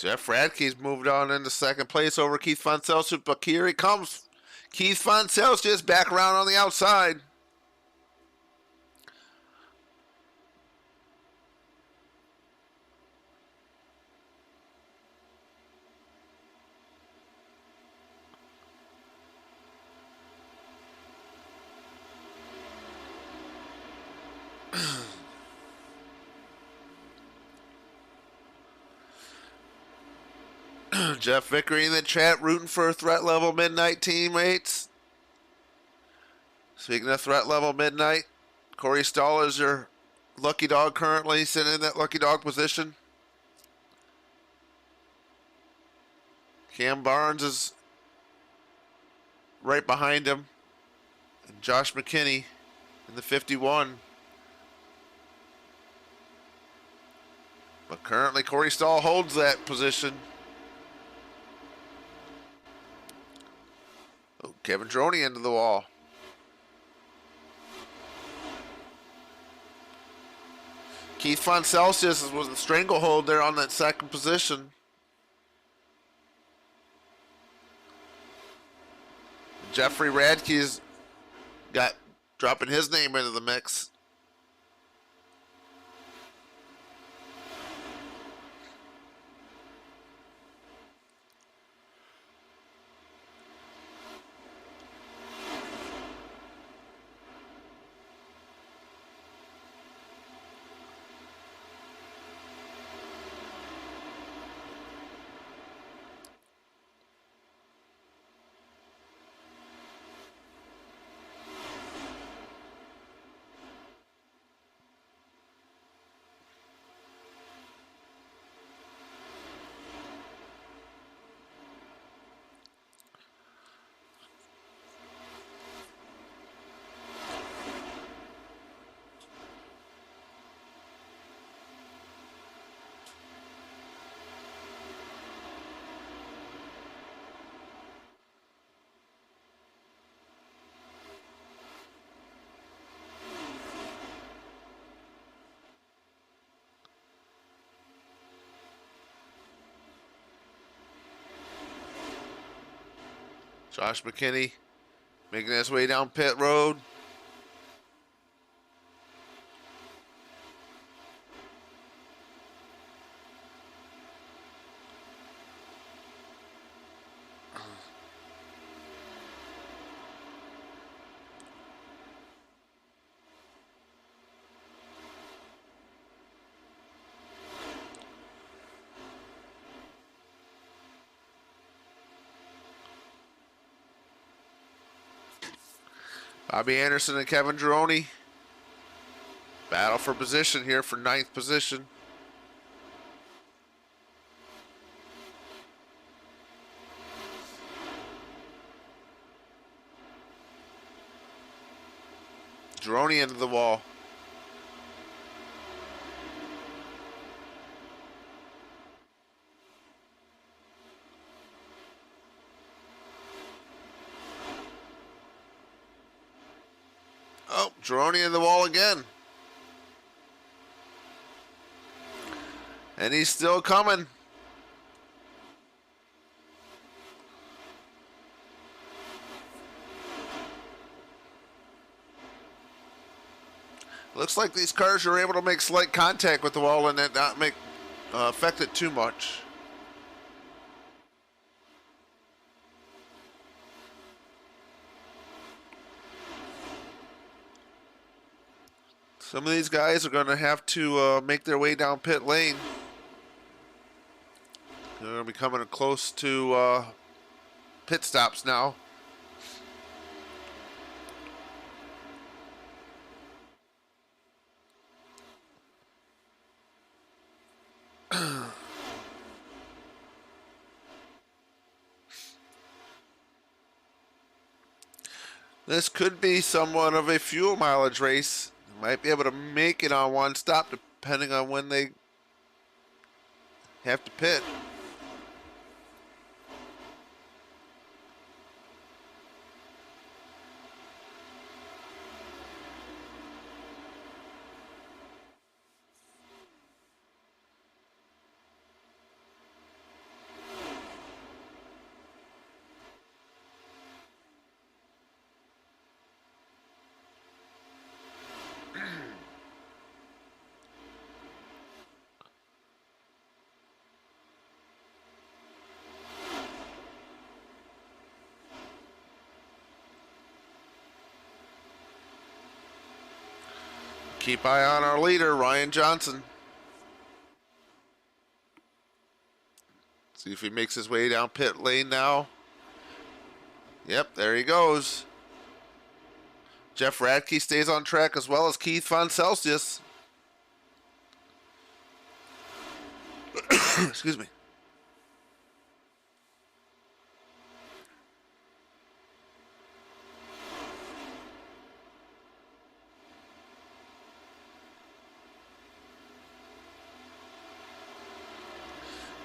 Jeff Radke's moved on into second place over Keith Fonselsu, but here he comes. Keith Fonselsu just back around on the outside. Jeff Vickery in the chat rooting for Threat Level Midnight teammates. Speaking of Threat Level Midnight, Corey Stahl is your lucky dog currently sitting in that lucky dog position. Cam Barnes is right behind him. And Josh McKinney in the 51. But currently Corey Stahl holds that position. Oh, Kevin Droney into the wall. Keith Fonselsius was the stranglehold there on that second position. Jeffrey Radke's got dropping his name into the mix. Josh McKinney making his way down pit road. Bobby Anderson and Kevin Droney. Battle for position here for 9th position. Droney into the wall. Oh, Droney in the wall again. And he's still coming. Looks like these cars are able to make slight contact with the wall and that not make affect it too much. Some of these guys are going to have to make their way down pit lane. They're going to be coming close to pit stops now. This could be somewhat of a fuel mileage race. Might be able to make it on one stop depending on when they have to pit. Keep eye on our leader, Ryan Johnson. See if he makes his way down pit lane now. Yep, there he goes. Jeff Radke stays on track as well as Keith Von Celsius. Excuse me.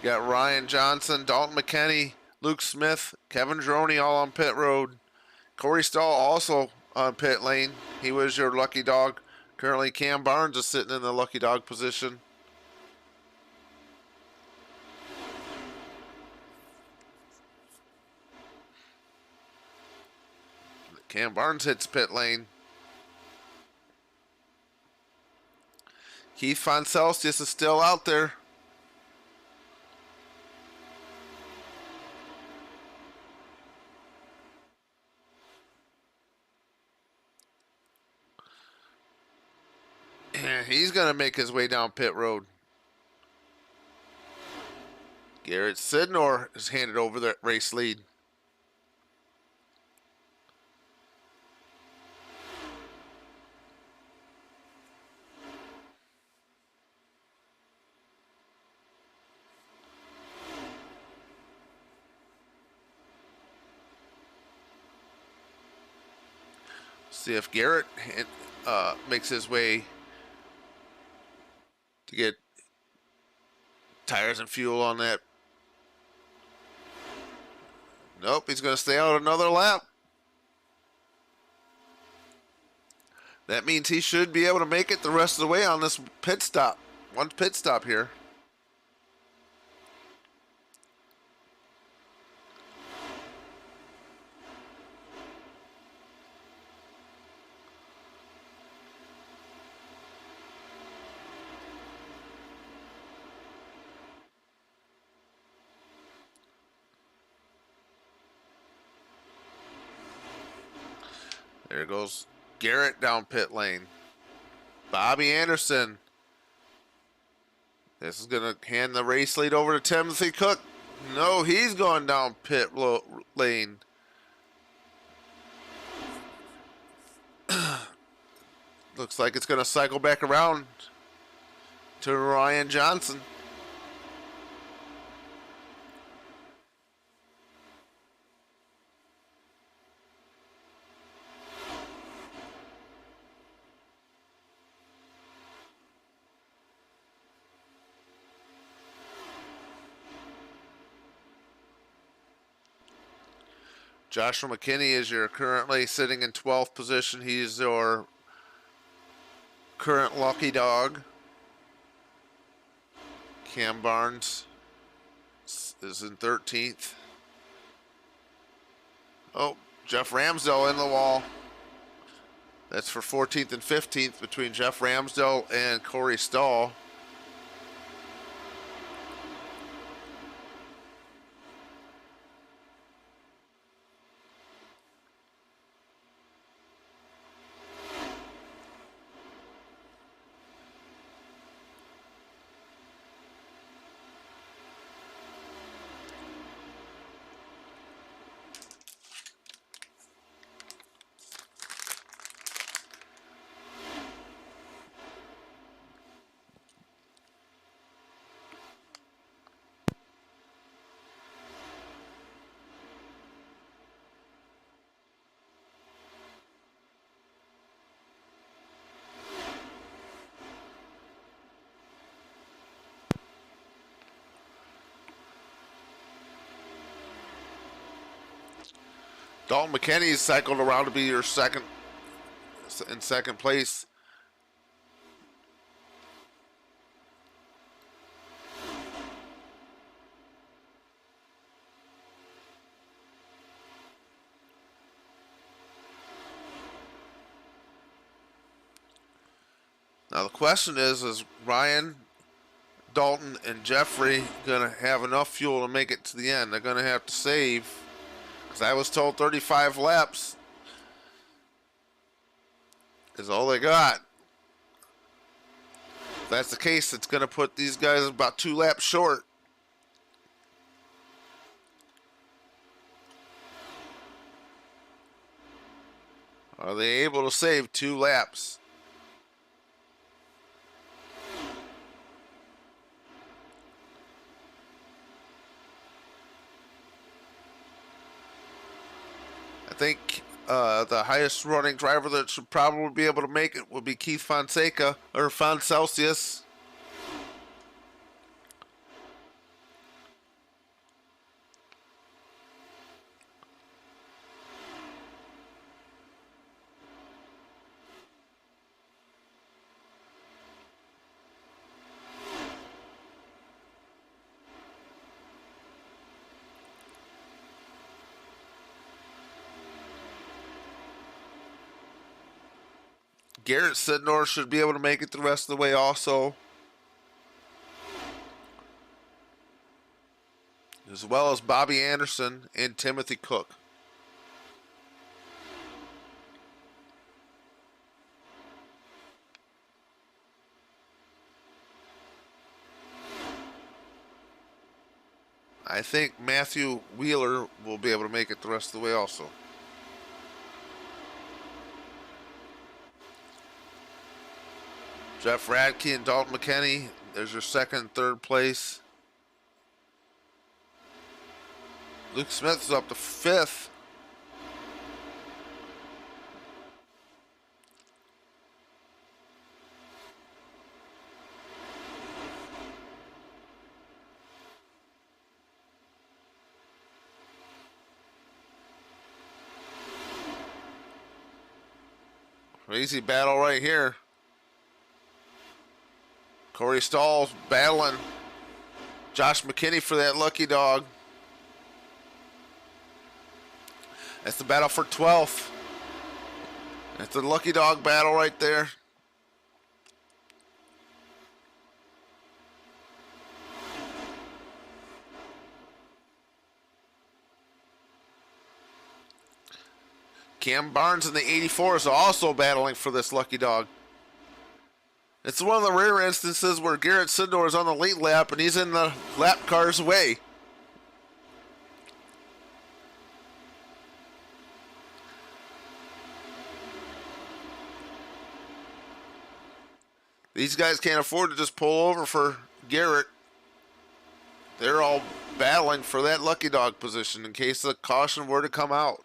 Got Ryan Johnson, Dalton McKinney, Luke Smith, Kevin Droney all on pit road. Corey Stahl also on pit lane. He was your lucky dog. Currently Cam Barnes is sitting in the lucky dog position. Cam Barnes hits pit lane. Keith Von Celsius is still out there. He's going to make his way down pit road. Garrett Sidnor is handed over the race lead. See if Garrett makes his way to get tires and fuel on that. Nope, he's going to stay out another lap. That means he should be able to make it the rest of the way on this pit stop. One pit stop here. There goes Garrett down pit lane. Bobby Anderson. This is going to hand the race lead over to Timothy Cook. No, he's going down pit lane. Looks like it's going to cycle back around to Ryan Johnson. Joshua McKinney is your currently sitting in 12th position. He's your current lucky dog. Cam Barnes is in 13th. Oh, Jeff Ramsdell in the wall. That's for 14th and 15th between Jeff Ramsdell and Corey Stahl. Dalton McKinney's cycled around to be your second place. Now the question is Ryan, Dalton, and Jeffrey going to have enough fuel to make it to the end? They're going to have to save, because I was told 35 laps is all they got. If that's the case, it's going to put these guys about 2 laps short. Are they able to save 2 laps? I think the highest running driver that should probably be able to make it would be Keith Fonseca or Foncelsius. Garrett Sidnor should be able to make it the rest of the way also, as well as Bobby Anderson and Timothy Cook. I think Matthew Wheeler will be able to make it the rest of the way also. Jeff Radke and Dalton McKinney, there's your second and third place. Luke Smith is up to 5th. Crazy battle right here. Corey Stahl's battling Josh McKinney for that lucky dog. That's the battle for 12th. That's the lucky dog battle right there. Cam Barnes in the 84 is also battling for this lucky dog. It's one of the rare instances where Garrett Sidnor is on the late lap and he's in the lap car's way. These guys can't afford to just pull over for Garrett. They're all battling for that lucky dog position in case the caution were to come out.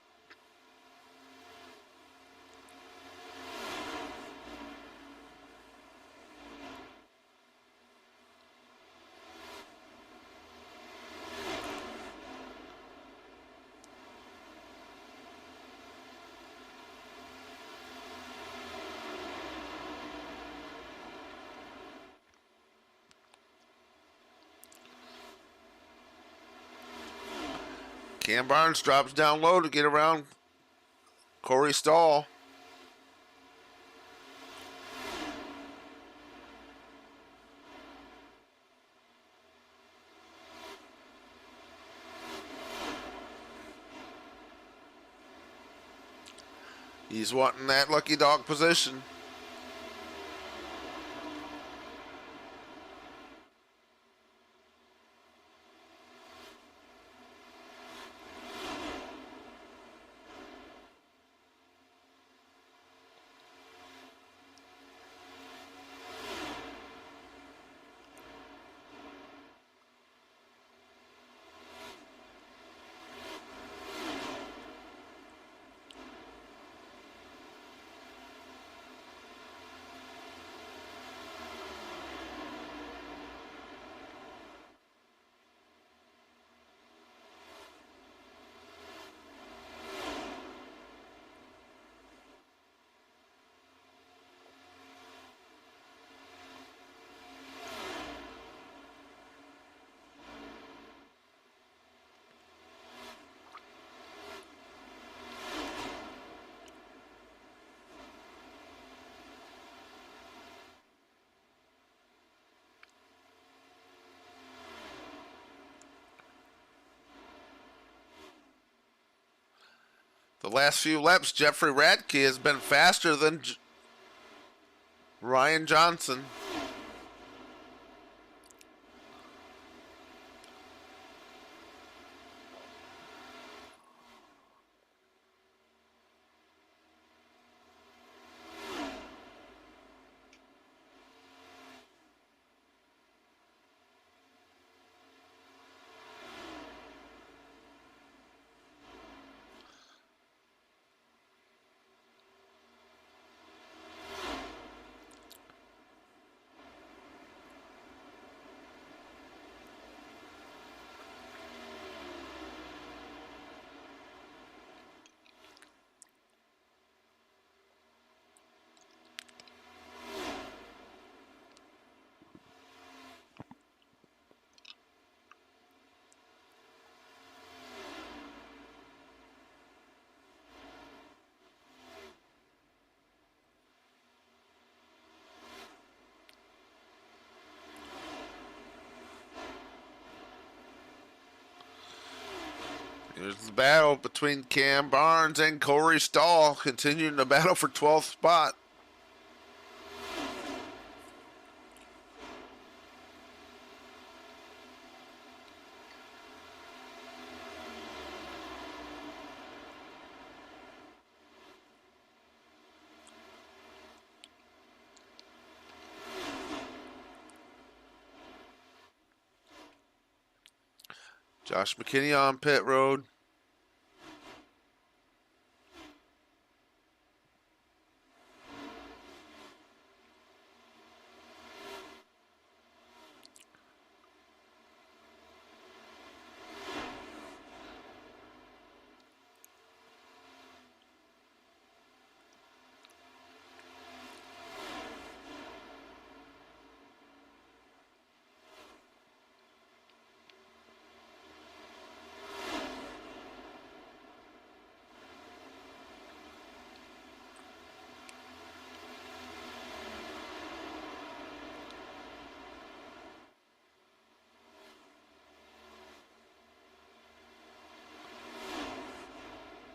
Cam Barnes drops down low to get around Corey Stahl. He's wanting that lucky dog position. The last few laps, Jeffrey Radke has been faster than Ryan Johnson. Here's the battle between Cam Barnes and Corey Stahl, continuing the battle for 12th spot. Josh McKinney on pit road.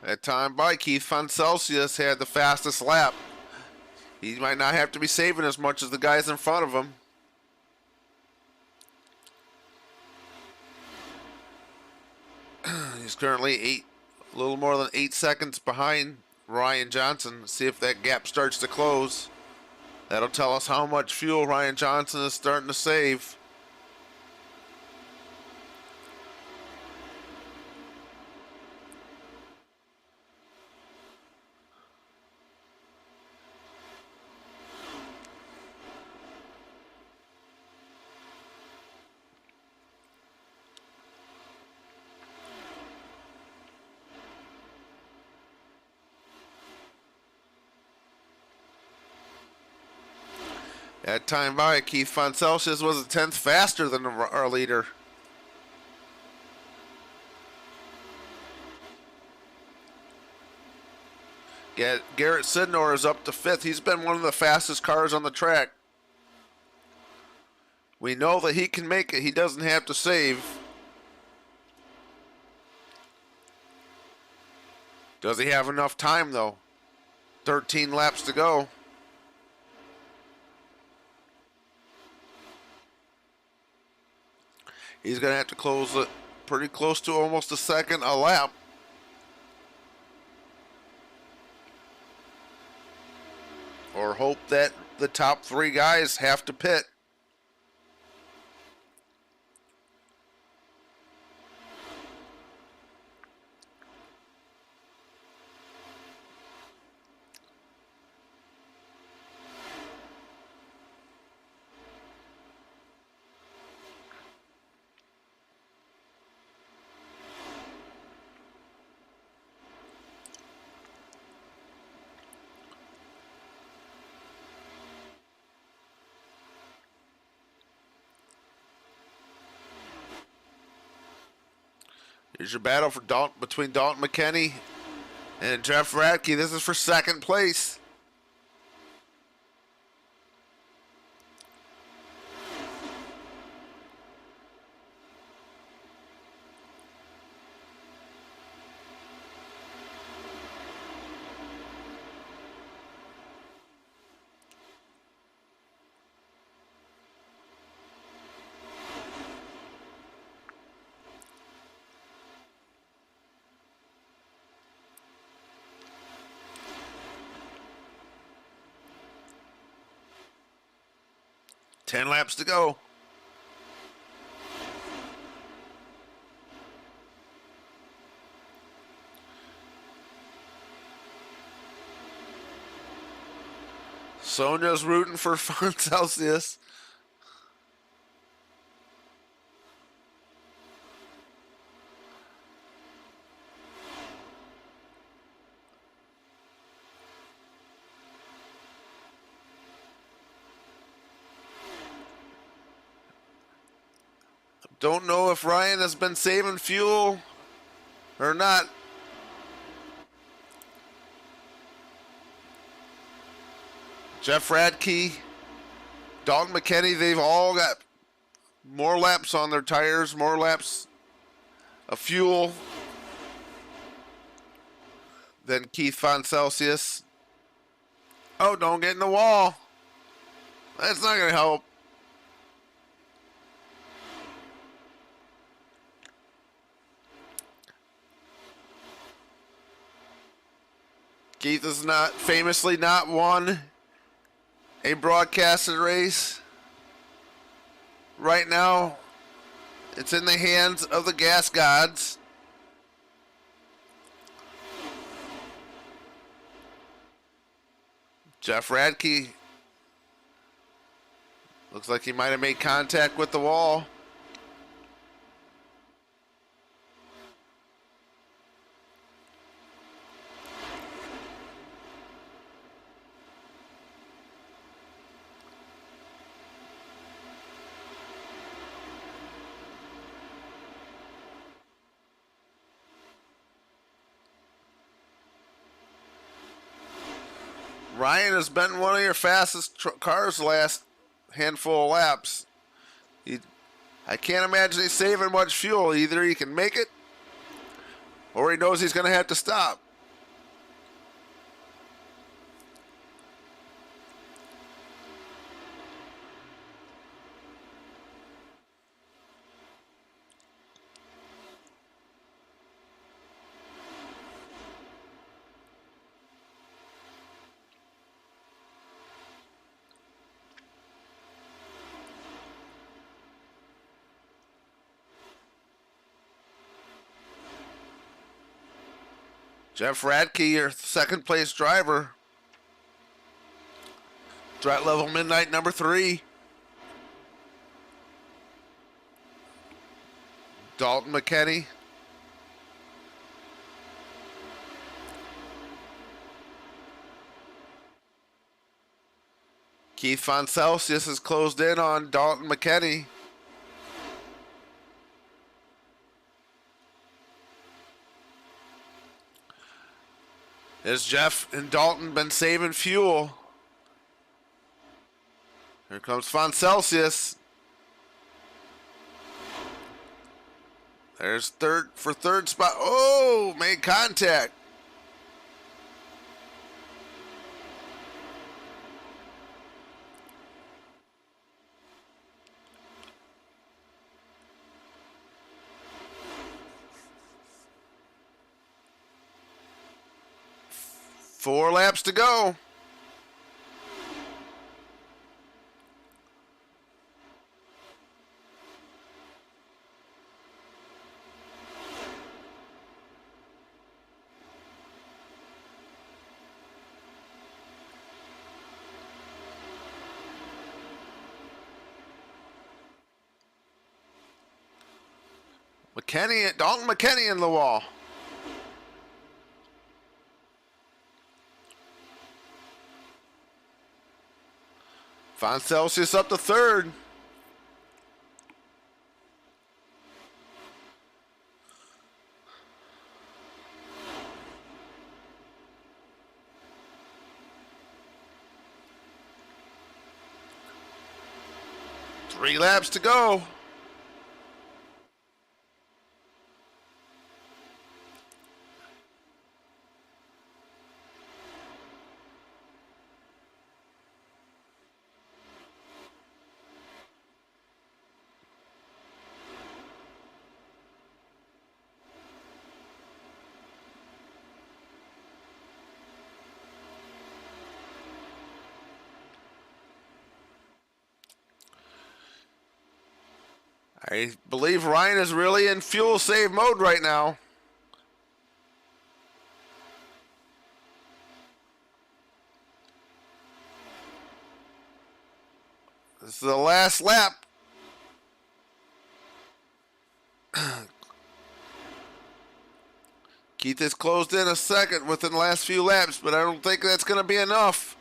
That time by Keith Von Celsius had the fastest lap. He might not have to be saving as much as the guys in front of him. He's currently a little more than 8 seconds behind Ryan Johnson. See if that gap starts to close. That'll tell us how much fuel Ryan Johnson is starting to save. That time by Keith Von Celsius was a tenth faster than our leader. Garrett Sidnor is up to 5th. He's been one of the fastest cars on the track. We know that he can make it. He doesn't have to save. Does he have enough time, though? 13 laps to go. He's going to have to close it pretty close to almost a second a lap. Or hope that the top 3 guys have to pit. Here's your battle for between Dalton McKinney and Jeff Radke. This is for 2nd place. Ten laps to go. Sonia's rooting for Fun Celsius. Don't know if Ryan has been saving fuel or not. Jeff Radke, Dalton McKinney, they've all got more laps on their tires, more laps of fuel than Keith Von Celsius. Oh, don't get in the wall. That's not going to help. Keith has famously not won a broadcasted race. Right now, it's in the hands of the gas gods. Jeff Radke looks like he might have made contact with the wall. Ryan has been one of your fastest cars the last handful of laps. I can't imagine he's saving much fuel. Either he can make it or he knows he's going to have to stop. Jeff Radke, your 2nd place driver. Threat level midnight number 3. Dalton McKinney. Keith Von Celsius has closed in on Dalton McKinney. As Jeff and Dalton been saving fuel. Here comes Foncelsius. There's third spot. Oh, made contact. Four laps to go. Dalton McKinney in the wall. Foncelsius up to third. Three laps to go. I believe Ryan is really in fuel save mode right now. This is the last lap. Keith is closed in a second within the last few laps, but I don't think that's going to be enough.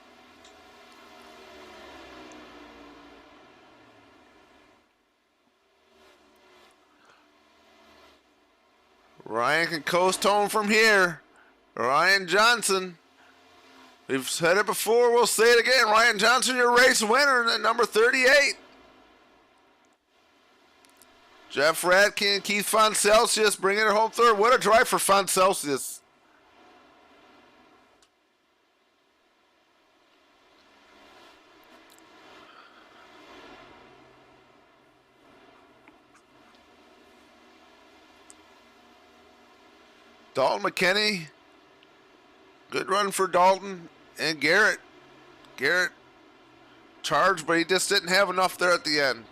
Ryan can coast home from here. Ryan Johnson. We've said it before, we'll say it again. Ryan Johnson, your race winner at number 38. Jeff Radke and Keith Foncelsius bringing it home third. What a drive for Foncelsius. Dalton McKinney. Good run for Dalton and Garrett. Garrett charged, but he just didn't have enough there at the end.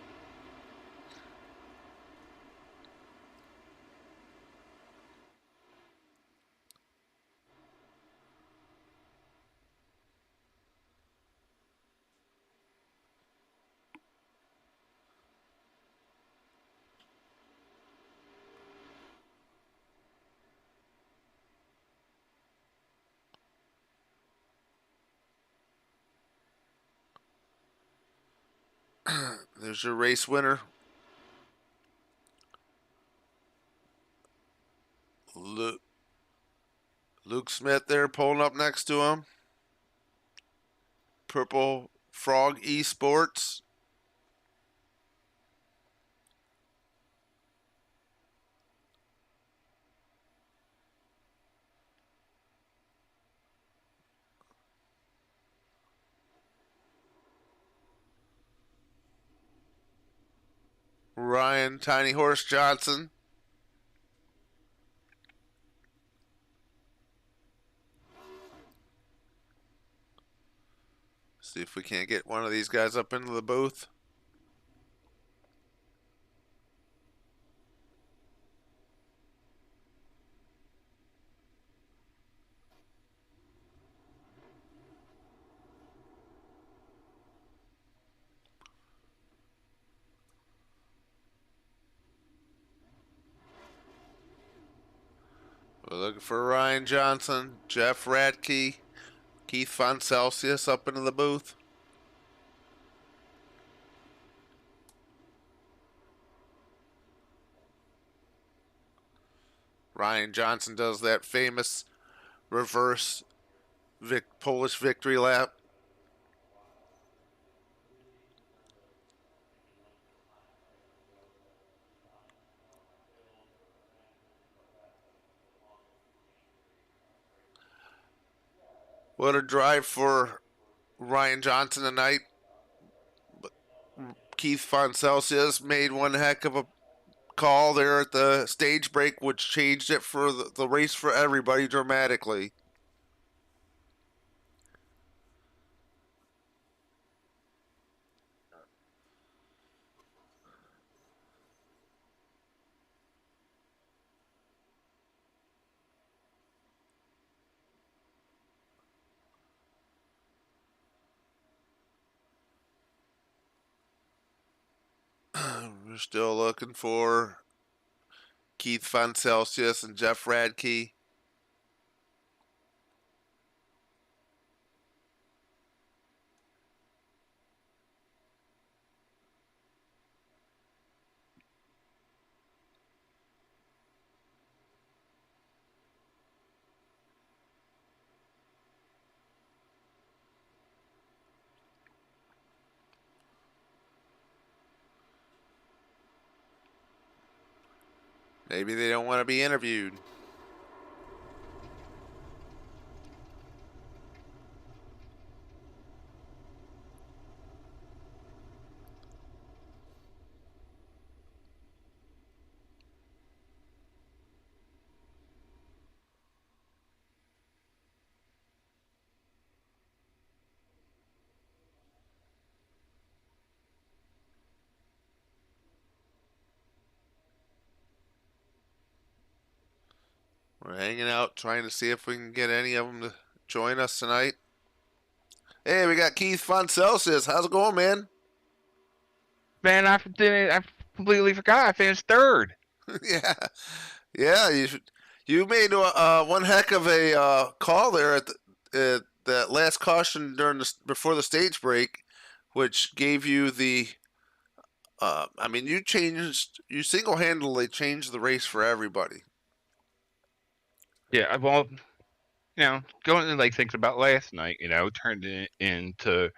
There's your race winner. Luke Smith there pulling up next to him. Purple Frog Esports. Ryan Tiny Horse Johnson. See if we can't get one of these guys up into the booth. We're looking for Ryan Johnson, Jeff Radke, Keith Foncelsius up into the booth. Ryan Johnson does that famous reverse Polish victory lap. What a drive for Ryan Johnson tonight. Keith Von Celsius made one heck of a call there at the stage break, which changed it for the race for everybody dramatically. We're still looking for Keith Von Celsius and Jeff Radke. Maybe they don't want to be interviewed. We're hanging out, trying to see if we can get any of them to join us tonight. Hey, we got Keith Von Celsius. How's it going, man? Man, I completely forgot. I finished third. Yeah, yeah. You made one heck of a call there at that last caution during before the stage break, which gave you the. I mean, you single handedly changed the race for everybody. Yeah, well, going to like things about last night, turned it into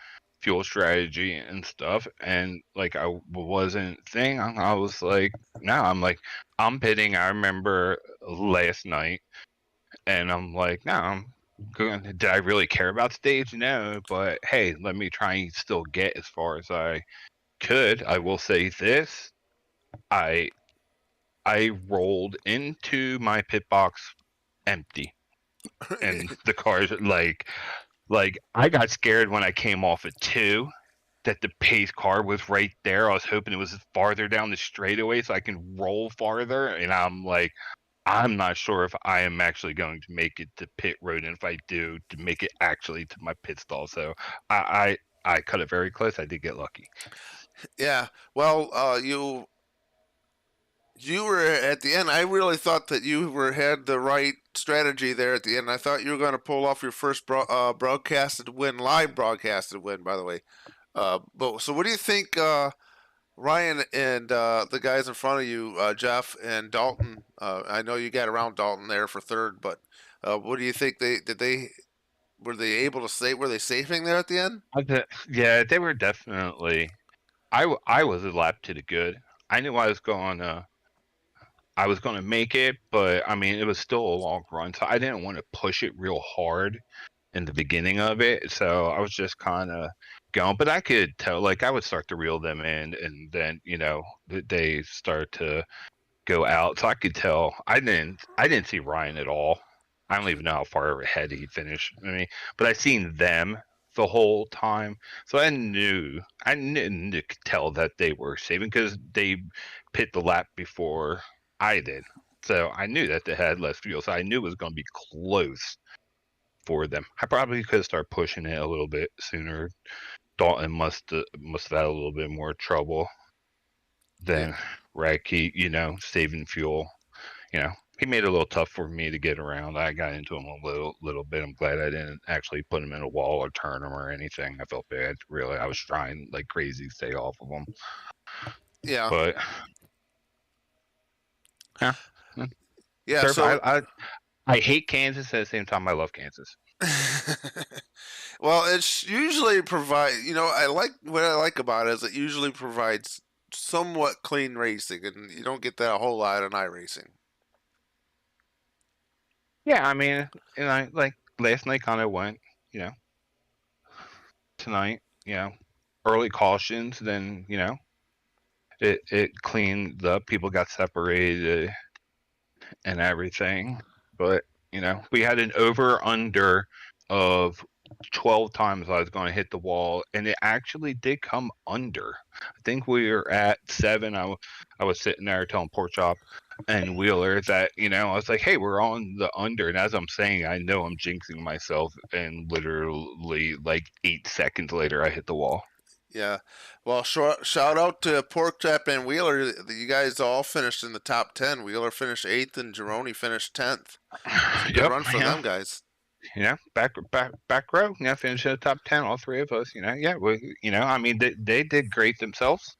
fuel strategy and stuff, and like I wasn't thing. I was like, no, I'm pitting. I remember last night, and I'm like, no, I'm going. Did I really care about stage? No, but hey, let me try and still get as far as I could. I will say this: I rolled into my pit box empty, and the cars like I got scared when I came off at 2 that the pace car was right there. I was hoping it was farther down the straightaway so I can roll farther, and I'm like, I'm not sure if I am actually going to make it to pit road, and if I do, to make it actually to my pit stall. So I cut it very close. I did get lucky. Yeah. Well, you were at the end. I really thought that you had the right strategy there at the end. I thought you were going to pull off your first broadcasted win, live broadcasted win, by the way. But so, what do you think, Ryan and the guys in front of you, Jeff and Dalton? I know you got around Dalton there for third, but what do you think? Were they able to say? Were they safing there at the end? Yeah, they were definitely. I was a lap to the good. I knew I was going to make it, but I mean, it was still a long run, so I didn't want to push it real hard in the beginning of it. So I was just kind of going, but I could tell, like, I would start to reel them in, and then they start to go out. So I could tell. I didn't see Ryan at all. I don't even know how far ahead he finished. I mean, but I seen them the whole time, so I could tell that they were saving because they pit the lap before I did. So I knew that they had less fuel, so I knew it was going to be close for them. I probably could start pushing it a little bit sooner. Dalton must have had a little bit more trouble than Radke, saving fuel. He made it a little tough for me to get around. I got into him a little bit. I'm glad I didn't actually put him in a wall or turn him or anything. I felt bad. Really, I was trying like crazy to stay off of him. Yeah. But yeah. Yeah. So I hate Kansas at the same time. I love Kansas. Well, it's usually provide. I like what I like about it is it usually provides somewhat clean racing, and you don't get that a whole lot in iRacing. Yeah, I mean, and I like last night kind of went, you know, tonight, early cautions, then it cleaned up. People got separated and everything, but we had an over under of 12 times I was going to hit the wall, and it actually did come under. I think we were at 7. I was sitting there telling Pork Chop and Wheeler that I was like, hey, we're on the under, and as I'm saying, I know I'm jinxing myself, and literally like 8 seconds later I hit the wall. Yeah. Well, shout out to Pork Chop and Wheeler. You guys all finished in the top 10. Wheeler finished 8th and Gironi finished 10th. So good Yep, run for them guys. back row, finish in the top 10, all three of us, yeah, I mean, they did great themselves,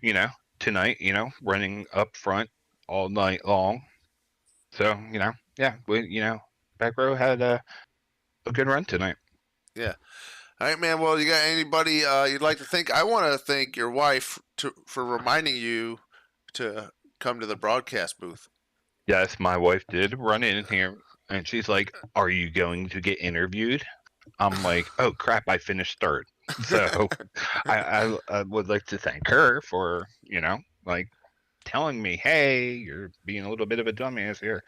you know, tonight, running up front all night long. So, yeah, back row had a good run tonight. Yeah. All right, man. Well, you got anybody you'd like to thank? I want to thank your wife for reminding you to come to the broadcast booth. Yes, my wife did run in here and she's like, are you going to get interviewed? I'm like, oh crap, I finished third. So I would like to thank her for, like telling me, hey, you're being a little bit of a dumbass here.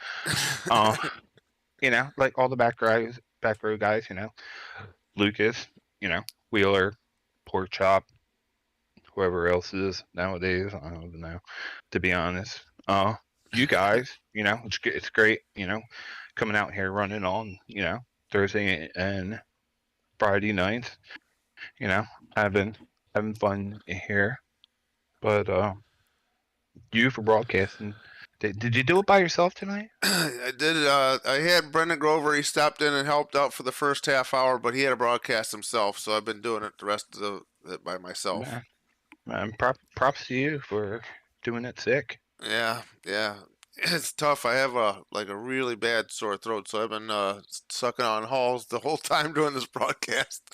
Uh, like all the back row guys, Lucas, Wheeler, Pork Chop, whoever else is nowadays. I don't know, to be honest. You guys, it's great, coming out here running on, Thursday and Friday nights, you know, having fun here. But you for broadcasting, did you do it by yourself tonight? I did. I had Brendan Grover. He stopped in and helped out for the first half hour, but he had a broadcast himself, so I've been doing it the rest of it by myself. Man, props to you for doing it sick. Yeah, yeah. It's tough. I have a really bad sore throat, so I've been sucking on halls the whole time doing this broadcast.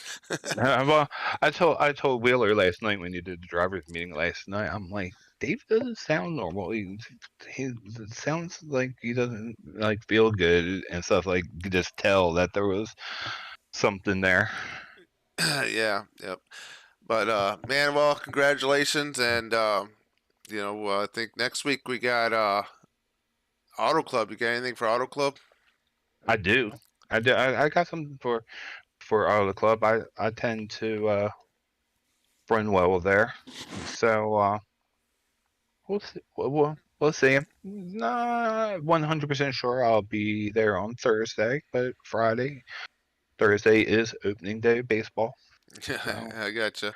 Well, I told Wheeler last night when you did the drivers meeting last night. I'm like, Dave doesn't sound normal. He sounds like he doesn't like feel good and stuff. Like you could just tell that there was something there. Yeah, yep. But man, well, congratulations, and I think next week we got Auto Club. You got anything for Auto Club? I do. I got something for the club. I tend to friend well there, so we'll see. We'll see. I'm not 100% sure I'll be there on Thursday, but Thursday is opening day of baseball. So I gotcha.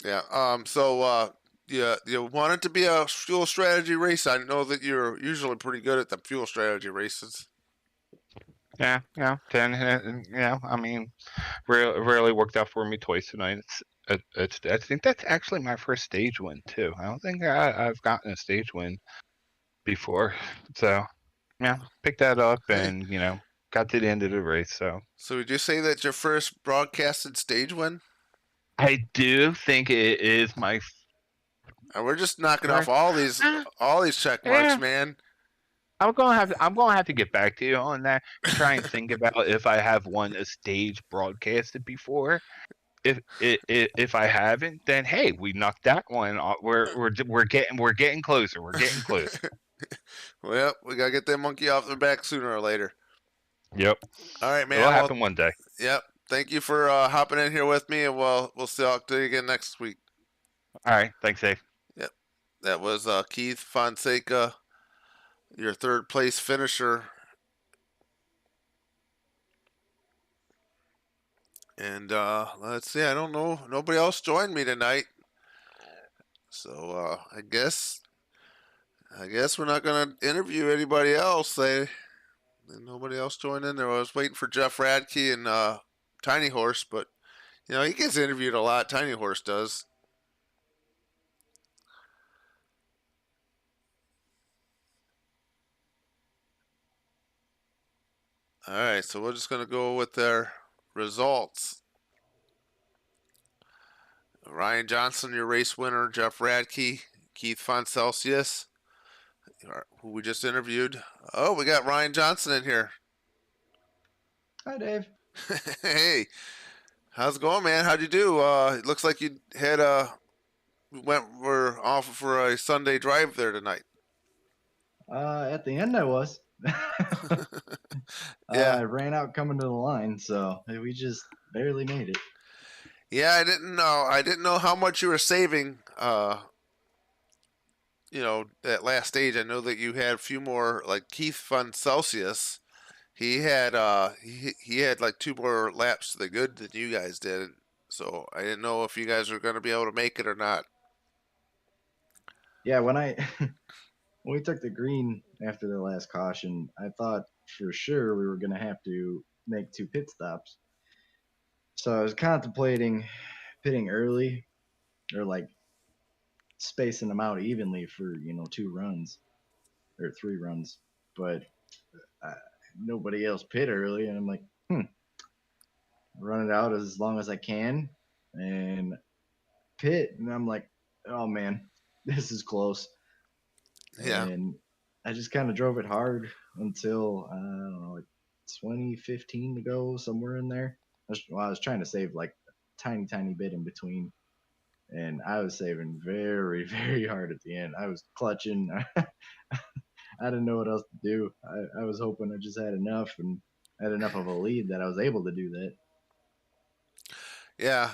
Yeah. So yeah, you want it to be a fuel strategy race? I know that you're usually pretty good at the fuel strategy races. yeah, I mean, really worked out for me twice tonight. I think that's actually my first stage win too. I don't think I've gotten a stage win before. So yeah, picked that up Hey, and got to the end of the race. so would you say that's your first broadcasted stage win? I do think it is my We're just knocking off first. Uh, all these check marks, yeah, man. I'm gonna have to get back to you on that and try and think about if I have won a stage broadcasted before. If I haven't, then hey, we knocked that one off. We're getting closer. We're getting closer. Well, we gotta get that monkey off their back sooner or later. Yep, All right, it'll man. Well, happen one day. yep. Thank you for hopping in here with me, and we'll see talk to you again next week. All right, thanks, Dave. Yep. That was Keith Fonseca, your third place finisher. And let's see, I don't know. Nobody else joined me tonight. So I guess we're not gonna interview anybody else. Nobody else joined in there. I was waiting for Jeff Radke and Tiny Horse, but he gets interviewed a lot. Tiny Horse does. All right, so we're just gonna go with their results. Ryan Johnson, your race winner. Jeff Radke, Keith Foncelsius, who we just interviewed. Oh, we got Ryan Johnson in here. Hi, Dave. Hey, how's it going, man? How'd you do? It looks like you had were off for a Sunday drive there tonight. At the end, I was. Yeah, I ran out coming to the line, so we just barely made it. yeah. I didn't know. I didn't know how much you were saving. That last stage. I know that you had a few more, like Keith Foncelsius. He had like 2 more laps to the good than you guys did. So I didn't know if you guys were going to be able to make it or not. Yeah, when I when we took the green after the last caution, I thought for sure we were gonna have to make 2 pit stops. So I was contemplating pitting early or like spacing them out evenly for 2 runs or 3 runs, but uh, nobody else pit early, and I'm like, run it out as long as I can and pit, and I'm like, oh man, this is close. Yeah, And I just kind of drove it hard until I don't know, like 2015 to go, somewhere in there. I was trying to save like a tiny bit in between, and I was saving very very hard at the end. I was clutching. I didn't know what else to do. I was hoping I just had enough and had enough of a lead that I was able to do that. yeah.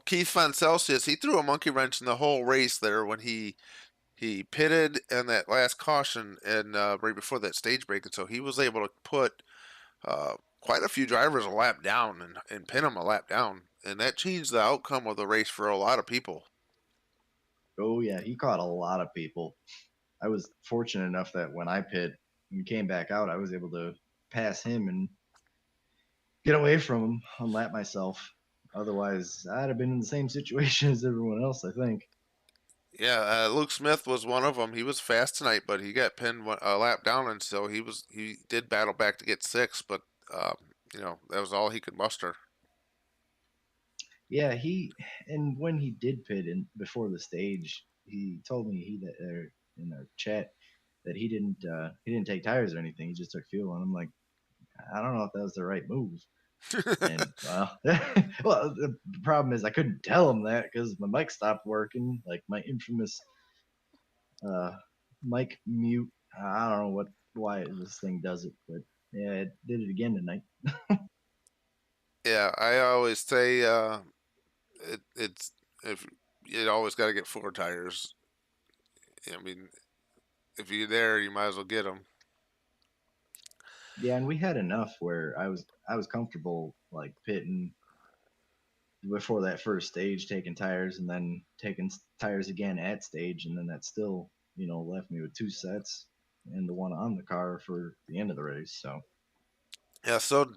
Keith Foncelsius, he threw a monkey wrench in the whole race there when he pitted in that last caution and right before that stage break, and so he was able to put quite a few drivers a lap down and pin them a lap down, and that changed the outcome of the race for a lot of people. Oh yeah, he caught a lot of people. I was fortunate enough that when I pit and came back out, I was able to pass him and get away from him, unlap myself. Otherwise, I'd have been in the same situation as everyone else, I think. Yeah, Luke Smith was one of them. He was fast tonight, but he got pinned a lap down, and so he did battle back to get 6, but that was all he could muster. Yeah, and when he did pit in before the stage, he told me in our chat that he didn't take tires or anything. He just took fuel, and I'm like, I don't know if that was the right move. And well, the problem is I couldn't tell him that because my mic stopped working, like my infamous uh, mic mute. I don't know why this thing does it, but yeah, it did it again tonight. Yeah, I always say it's if you always got to get 4 tires. I mean, if you're there, you might as well get them. Yeah, and we had enough where I was comfortable like pitting before that first stage, taking tires, and then taking tires again at stage, and then that still left me with 2 sets and the one on the car for the end of the race. So Yeah. So,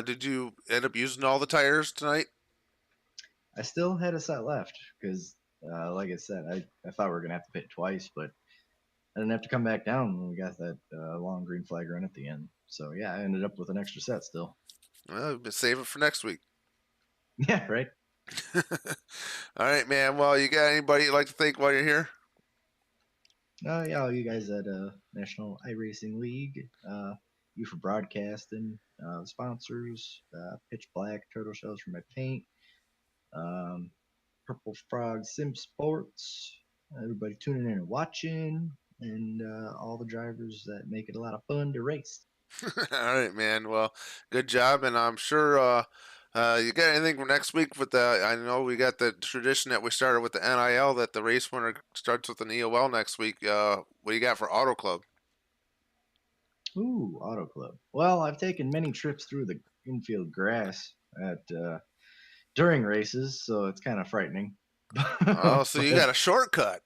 did you end up using all the tires tonight? I still had a set left because, like I said, I thought we were gonna have to pit twice, but I didn't have to come back down when we got that long green flag run at the end. So yeah, I ended up with an extra set still. Well, save it for next week. Yeah, right. All right, man. Well, you got anybody you'd like to thank while you're here? Yeah, all you guys at National iRacing League, you for broadcasting, sponsors, Pitch Black, Turtle Shells for my paint, um, Purple Frog Sim Sports, everybody tuning in and watching, and all the drivers that make it a lot of fun to race. All right, man. Well, good job, and I'm sure you got anything for next week with the. I know we got the tradition that we started with the NIL that the race winner starts with an EOL next week. What do you got for Auto Club? Ooh, Auto Club. Well, I've taken many trips through the infield grass at during races, so it's kind of frightening. Oh, so you But got a shortcut.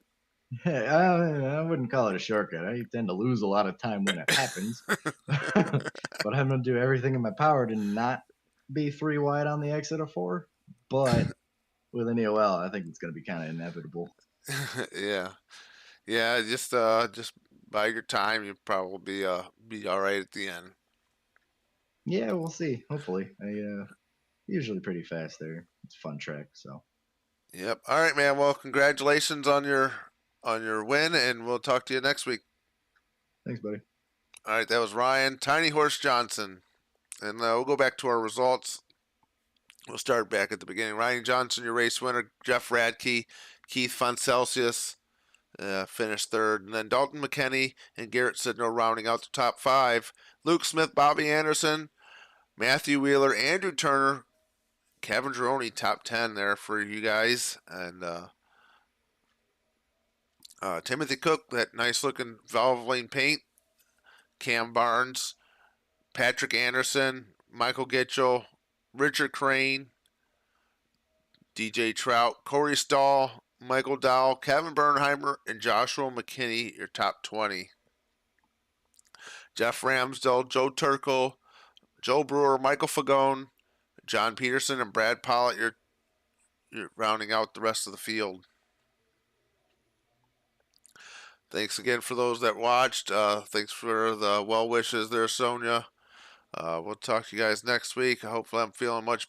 I wouldn't call it a shortcut. I tend to lose a lot of time when it happens. But I'm going to do everything in my power to not be 3 wide on the exit of 4. But with an EOL, I think it's going to be kind of inevitable. Yeah, yeah. Just by your time, you probably be all right at the end. Yeah, we'll see. Hopefully, I usually pretty fast there. It's a fun track, so. Yep. All right, man. Well, congratulations on your win, and we'll talk to you next week. Thanks, buddy. All right, that was Ryan Tiny Horse Johnson, and we'll go back to our results. We'll start back at the beginning. Ryan Johnson, your race winner. Jeff Radke, Keith Foncelsius finished third, and then Dalton McKinney and Garrett Sidnell rounding out the top 5. Luke Smith, Bobby Anderson, Matthew Wheeler, Andrew Turner, Kevin Droney, top 10 there for you guys, and Timothy Cook, that nice looking Valvoline paint, Cam Barnes, Patrick Anderson, Michael Gitchell, Richard Crane, DJ Trout, Corey Stahl, Michael Dowell, Kevin Bernheimer, and Joshua McKinney, your top 20. Jeff Ramsdell, Joe Turkal, Joe Brewer, Michael Fagone, John Peterson, and Brad Pollitt, you're rounding out the rest of the field. Thanks again for those that watched. Thanks for the well wishes there, Sonia. We'll talk to you guys next week. Hopefully I'm feeling much